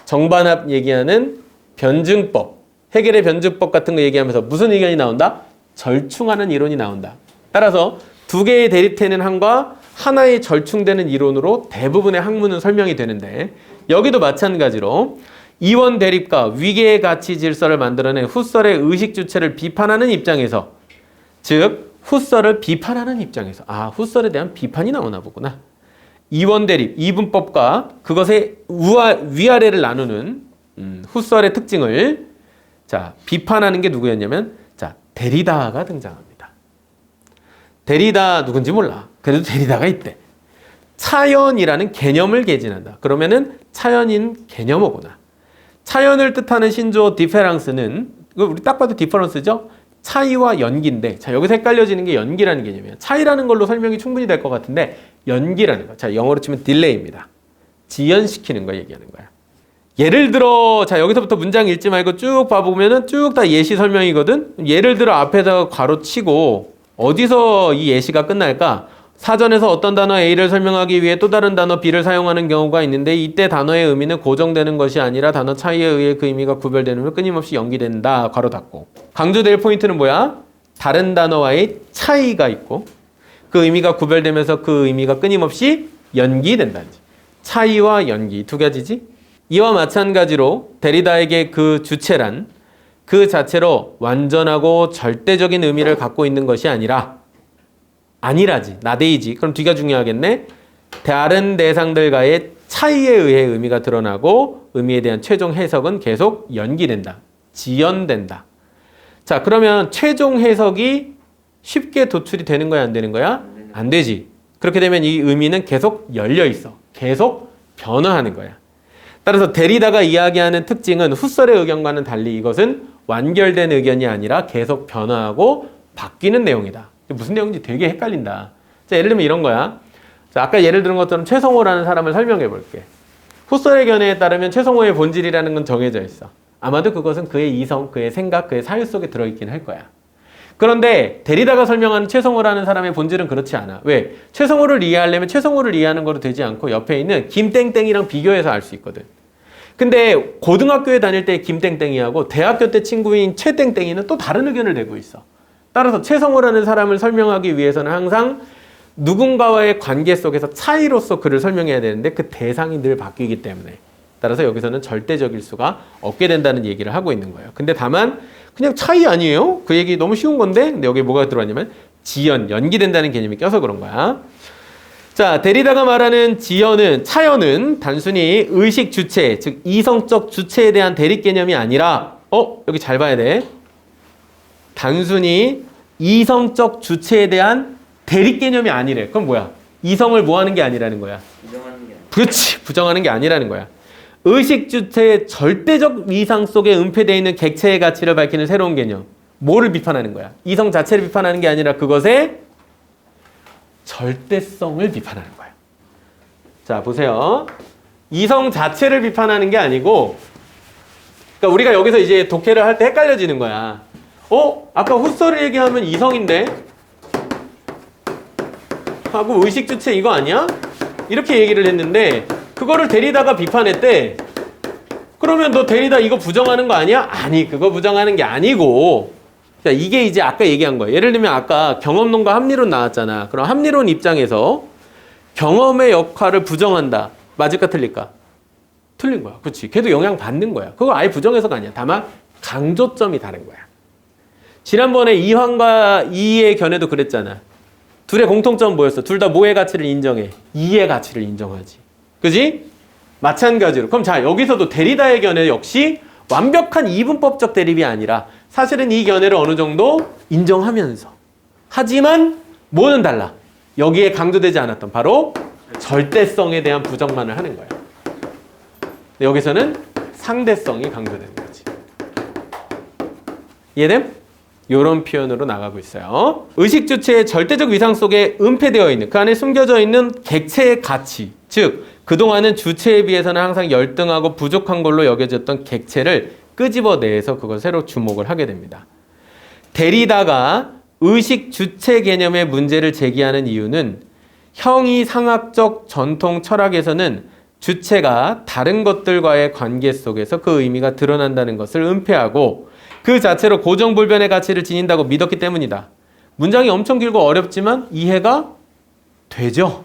정반합 얘기하는 변증법, 해겔의 변증법 같은 거 얘기하면서 무슨 의견이 나온다? 절충하는 이론이 나온다. 따라서 두 개의 대립되는 항과 하나의 절충되는 이론으로 대부분의 학문은 설명이 되는데 여기도 마찬가지로 이원 대립과 위계의 가치 질서를 만들어낸 후설의 의식 주체를 비판하는 입장에서, 즉 후설을 비판하는 입장에서, 아, 후설에 대한 비판이 나오나 보구나. 이원 대립, 이분법과 그것의 위아래를 나누는 후설의 특징을 자 비판하는 게 누구였냐면 자 데리다가 등장합니다. 데리다 누군지 몰라. 그래도 데리다가 있대. 차연이라는 개념을 개진한다. 그러면은 차연인 개념어구나. 차연을 뜻하는 신조어 디페랑스는 우리 딱 봐도 디퍼런스죠? 차이와 연기인데 자 여기서 헷갈려지는 게 연기라는 개념이에요. 차이라는 걸로 설명이 충분히 될 것 같은데 연기라는 거. 자 영어로 치면 딜레이입니다. 지연시키는 거 얘기하는 거야. 예를 들어 자 여기서부터 문장 읽지 말고 쭉 봐보면은 쭉 다 예시 설명이거든. 예를 들어 앞에다가 괄호 치고 어디서 이 예시가 끝날까? 사전에서 어떤 단어 A를 설명하기 위해 또 다른 단어 B를 사용하는 경우가 있는데 이때 단어의 의미는 고정되는 것이 아니라 단어 차이에 의해 그 의미가 구별되는 후 끊임없이 연기된다. 괄호 닫고. 강조될 포인트는 뭐야? 다른 단어와의 차이가 있고 그 의미가 구별되면서 그 의미가 끊임없이 연기된다는 지. 차이와 연기 두 가지지. 이와 마찬가지로 데리다에게 그 주체란 그 자체로 완전하고 절대적인 의미를 갖고 있는 것이 아니라지 나데이지. 그럼 뒤가 중요하겠네. 다른 대상들과의 차이에 의해 의미가 드러나고 의미에 대한 최종 해석은 계속 연기된다. 지연된다. 자 그러면 최종 해석이 쉽게 도출이 되는 거야 안 되는 거야? 안 되지. 그렇게 되면 이 의미는 계속 열려 있어. 계속 변화하는 거야. 따라서 데리다가 이야기하는 특징은 후설의 의견과는 달리 이것은 완결된 의견이 아니라 계속 변화하고 바뀌는 내용이다. 무슨 내용인지 되게 헷갈린다. 자, 예를 들면 이런 거야. 자, 아까 예를 들은 것처럼 최성호라는 사람을 설명해 볼게. 후설의 견해에 따르면 최성호의 본질이라는 건 정해져 있어. 아마도 그것은 그의 이성, 그의 생각, 그의 사유 속에 들어있긴 할 거야. 그런데 데리다가 설명하는 최성호라는 사람의 본질은 그렇지 않아. 왜? 최성호를 이해하려면 최성호를 이해하는 거로 되지 않고 옆에 있는 김땡땡이랑 비교해서 알 수 있거든. 근데 고등학교에 다닐 때 김땡땡이하고 대학교 때 친구인 최땡땡이는 또 다른 의견을 내고 있어. 따라서 최성호라는 사람을 설명하기 위해서는 항상 누군가와의 관계 속에서 차이로서 그를 설명해야 되는데 그 대상이 늘 바뀌기 때문에 따라서 여기서는 절대적일 수가 없게 된다는 얘기를 하고 있는 거예요. 근데 다만 그냥 차이 아니에요? 그 얘기 너무 쉬운 건데 근데 여기 뭐가 들어왔냐면 지연, 연기된다는 개념이 껴서 그런 거야. 자, 데리다가 말하는 지연은, 차연은 단순히 의식 주체, 즉 이성적 주체에 대한 대립 개념이 아니라 여기 잘 봐야 돼. 단순히 이성적 주체에 대한 대립 개념이 아니래. 그럼 뭐야? 이성을 뭐 하는 게 아니라는 거야? 부정하는 게 아니라. 그렇지. 부정하는 게 아니라는 거야. 의식 주체의 절대적 위상 속에 은폐되어 있는 객체의 가치를 밝히는 새로운 개념. 뭐를 비판하는 거야? 이성 자체를 비판하는 게 아니라 그것의 절대성을 비판하는 거야. 자, 보세요. 이성 자체를 비판하는 게 아니고, 그러니까 우리가 여기서 이제 독해를 할 때 헷갈려지는 거야. 아까 후설을 얘기하면 이성인데? 하고 의식 주체 이거 아니야? 이렇게 얘기를 했는데, 그거를 데리다가 비판했대. 그러면 너 데리다 이거 부정하는 거 아니야? 아니, 그거 부정하는 게 아니고, 자, 이게 이제 아까 얘기한 거예요. 예를 들면 아까 경험론과 합리론 나왔잖아. 그럼 합리론 입장에서 경험의 역할을 부정한다. 맞을까 틀릴까? 틀린 거야. 그렇지. 걔도 영향 받는 거야. 그거 아예 부정해서가 아니야. 다만 강조점이 다른 거야. 지난번에 2환과 2의 견해도 그랬잖아. 둘의 공통점 뭐였어? 둘 다 뭐의 가치를 인정해? 2의 가치를 인정하지. 그지? 마찬가지로. 그럼 자, 여기서도 데리다의 견해 역시 완벽한 이분법적 대립이 아니라 사실은 이 견해를 어느 정도 인정하면서 하지만 뭐는 달라? 여기에 강조되지 않았던 바로 절대성에 대한 부정만을 하는 거야. 여기서는 상대성이 강조되는 거지. 이해됨? 이런 표현으로 나가고 있어요. 의식 주체의 절대적 위상 속에 은폐되어 있는 그 안에 숨겨져 있는 객체의 가치, 즉 그동안은 주체에 비해서는 항상 열등하고 부족한 걸로 여겨졌던 객체를 끄집어내서 그걸 새로 주목을 하게 됩니다. 데리다가 의식 주체 개념의 문제를 제기하는 이유는 형이상학적 전통 철학에서는 주체가 다른 것들과의 관계 속에서 그 의미가 드러난다는 것을 은폐하고 그 자체로 고정불변의 가치를 지닌다고 믿었기 때문이다. 문장이 엄청 길고 어렵지만 이해가 되죠.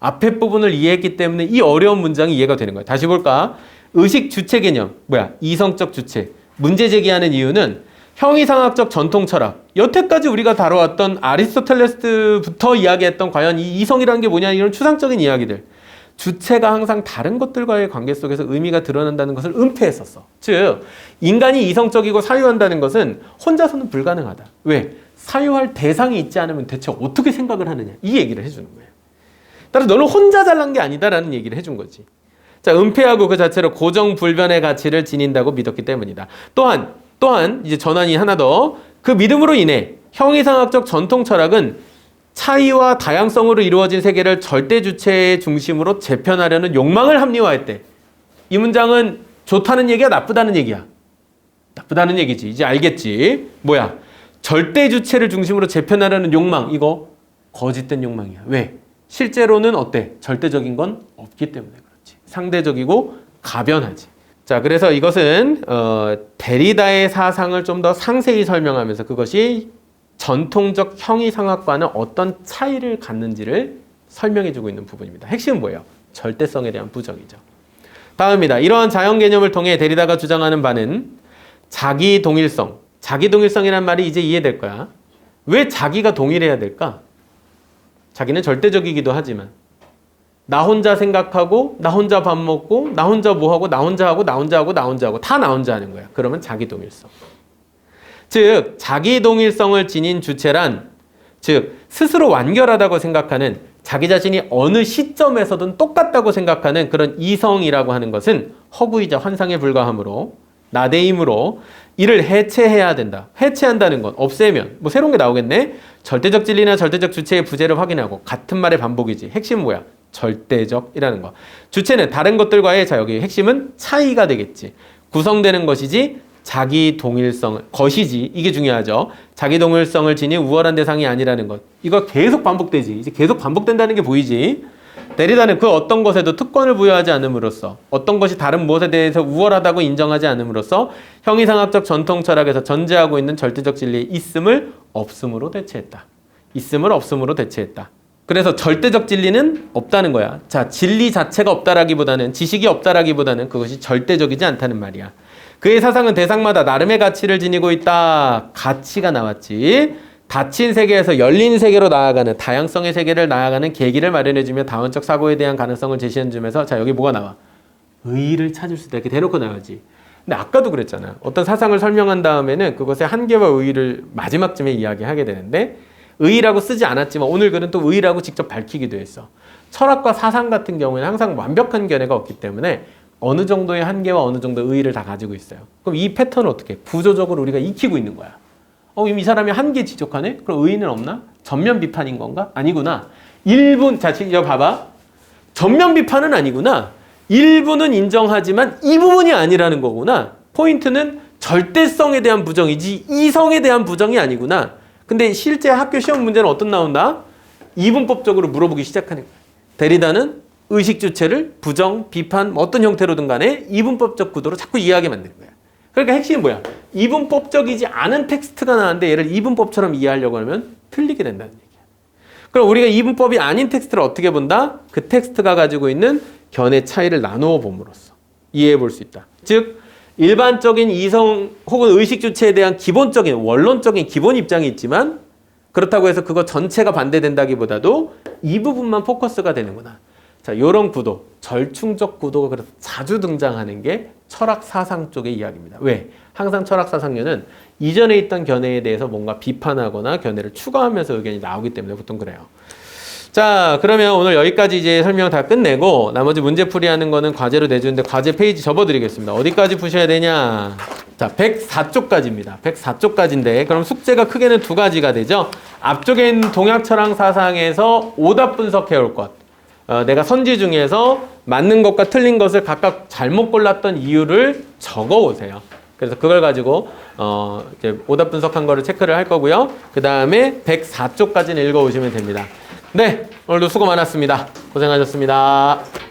앞에 부분을 이해했기 때문에 이 어려운 문장이 이해가 되는 거야. 다시 볼까? 의식 주체 개념, 이성적 주체. 문제 제기하는 이유는 형이상학적 전통 철학. 여태까지 우리가 다뤄왔던 아리스토텔레스부터 이야기했던 과연 이 이성이라는 게 뭐냐 이런 추상적인 이야기들. 주체가 항상 다른 것들과의 관계 속에서 의미가 드러난다는 것을 은폐했었어. 즉 인간이 이성적이고 사유한다는 것은 혼자서는 불가능하다. 왜? 사유할 대상이 있지 않으면 대체 어떻게 생각을 하느냐 이 얘기를 해주는 거예요. 따라서 너는 혼자 잘난 게 아니다라는 얘기를 해준 거지. 자, 은폐하고 그 자체로 고정불변의 가치를 지닌다고 믿었기 때문이다. 또한 이제 전환이 하나 더. 그 믿음으로 인해 형이상학적 전통 철학은 차이와 다양성으로 이루어진 세계를 절대 주체의 중심으로 재편하려는 욕망을 합리화했대. 이 문장은 좋다는 얘기야, 나쁘다는 얘기야? 나쁘다는 얘기지. 이제 알겠지? 뭐야? 절대 주체를 중심으로 재편하려는 욕망, 이거 거짓된 욕망이야. 왜? 실제로는 어때? 절대적인 건 없기 때문에 그렇지. 상대적이고 가변하지. 자, 그래서 이것은 데리다의 사상을 좀 더 상세히 설명하면서 그것이 전통적 형이상학과는 어떤 차이를 갖는지를 설명해주고 있는 부분입니다. 핵심은 뭐예요? 절대성에 대한 부정이죠. 다음입니다. 이러한 자연 개념을 통해 데리다가 주장하는 바는 자기 동일성. 자기 동일성이란 말이 이제 이해될 거야. 왜 자기가 동일해야 될까? 자기는 절대적이기도 하지만 나 혼자 생각하고 나 혼자 밥 먹고 나 혼자 뭐하고 나 혼자 하고 나 혼자 하고 나 혼자 하고 다 나 혼자 하는 거야. 그러면 자기 동일성. 즉 자기 동일성을 지닌 주체란 즉 스스로 완결하다고 생각하는 자기 자신이 어느 시점에서든 똑같다고 생각하는 그런 이성이라고 하는 것은 허구이자 환상에 불과하므로 나대임으로 이를 해체해야 된다. 해체한다는 건 없애면 뭐 새로운 게 나오겠네. 절대적 진리나 절대적 주체의 부재를 확인하고 같은 말의 반복이지. 핵심은 뭐야? 절대적이라는 거. 주체는 다른 것들과의 자 여기 핵심은 차이가 되겠지. 구성되는 것이지 자기 동일성, 것이지. 이게 중요하죠. 자기 동일성을 지닌 우월한 대상이 아니라는 것. 이거 계속 반복되지. 이제 계속 반복된다는 게 보이지. 데리다는 그 어떤 것에도 특권을 부여하지 않음으로써 어떤 것이 다른 무엇에 대해서 우월하다고 인정하지 않음으로써 형이상학적 전통 철학에서 전제하고 있는 절대적 진리의 있음을 없음으로 대체했다. 있음을 없음으로 대체했다. 그래서 절대적 진리는 없다는 거야. 자, 진리 자체가 없다라기보다는 지식이 없다라기보다는 그것이 절대적이지 않다는 말이야. 그의 사상은 대상마다 나름의 가치를 지니고 있다. 가치가 나왔지. 닫힌 세계에서 열린 세계로 나아가는 다양성의 세계를 나아가는 계기를 마련해주며 다원적 사고에 대한 가능성을 제시한 점에서 자 여기 뭐가 나와? 의의를 찾을 수 있다. 이렇게 대놓고 나오지. 근데 아까도 그랬잖아. 어떤 사상을 설명한 다음에는 그것의 한계와 의의를 마지막쯤에 이야기하게 되는데 의의라고 쓰지 않았지만 오늘 글은 또 의의라고 직접 밝히기도 했어. 철학과 사상 같은 경우에는 항상 완벽한 견해가 없기 때문에 어느 정도의 한계와 어느 정도의 의의를 다 가지고 있어요. 그럼 이 패턴을 어떻게 구조적으로 우리가 익히고 있는 거야. 이 사람이 한계 지적하네? 그럼 의의는 없나? 전면 비판인 건가? 아니구나. 일부, 자, 이거 봐봐. 전면 비판은 아니구나. 일부는 인정하지만 이 부분이 아니라는 거구나. 포인트는 절대성에 대한 부정이지 이성에 대한 부정이 아니구나. 근데 실제 학교 시험 문제는 어떤 나온다? 이분법적으로 물어보기 시작하는 거야. 데리다는 의식 주체를 부정, 비판, 어떤 형태로든 간에 이분법적 구도로 자꾸 이해하게 만드는 거야. 그러니까 핵심이 뭐야? 이분법적이지 않은 텍스트가 나왔는데 얘를 이분법처럼 이해하려고 하면 틀리게 된다는 얘기야. 그럼 우리가 이분법이 아닌 텍스트를 어떻게 본다? 그 텍스트가 가지고 있는 견해 차이를 나누어 봄으로써. 이해해 볼 수 있다. 즉 일반적인 이성 혹은 의식 주체에 대한 기본적인 원론적인 기본 입장이 있지만 그렇다고 해서 그거 전체가 반대된다기보다도 이 부분만 포커스가 되는구나. 자, 요런 구도, 절충적 구도가 그래서 자주 등장하는 게 철학 사상 쪽의 이야기입니다. 왜? 항상 철학 사상료는 이전에 있던 견해에 대해서 뭔가 비판하거나 견해를 추가하면서 의견이 나오기 때문에 보통 그래요. 자, 그러면 오늘 여기까지 이제 설명 다 끝내고 나머지 문제 풀이하는 거는 과제로 내주는데 과제 페이지 접어드리겠습니다. 어디까지 푸셔야 되냐? 자, 104쪽까지입니다. 104쪽까지인데 그럼 숙제가 크게는 두 가지가 되죠. 앞쪽에 있는 동양 철학 사상에서 오답 분석해 올 것. 내가 선지 중에서 맞는 것과 틀린 것을 각각 잘못 골랐던 이유를 적어 오세요. 그래서 그걸 가지고 이제 오답 분석한 거를 체크를 할 거고요. 그 다음에 104쪽까지는 읽어 오시면 됩니다. 네, 오늘도 수고 많았습니다. 고생하셨습니다.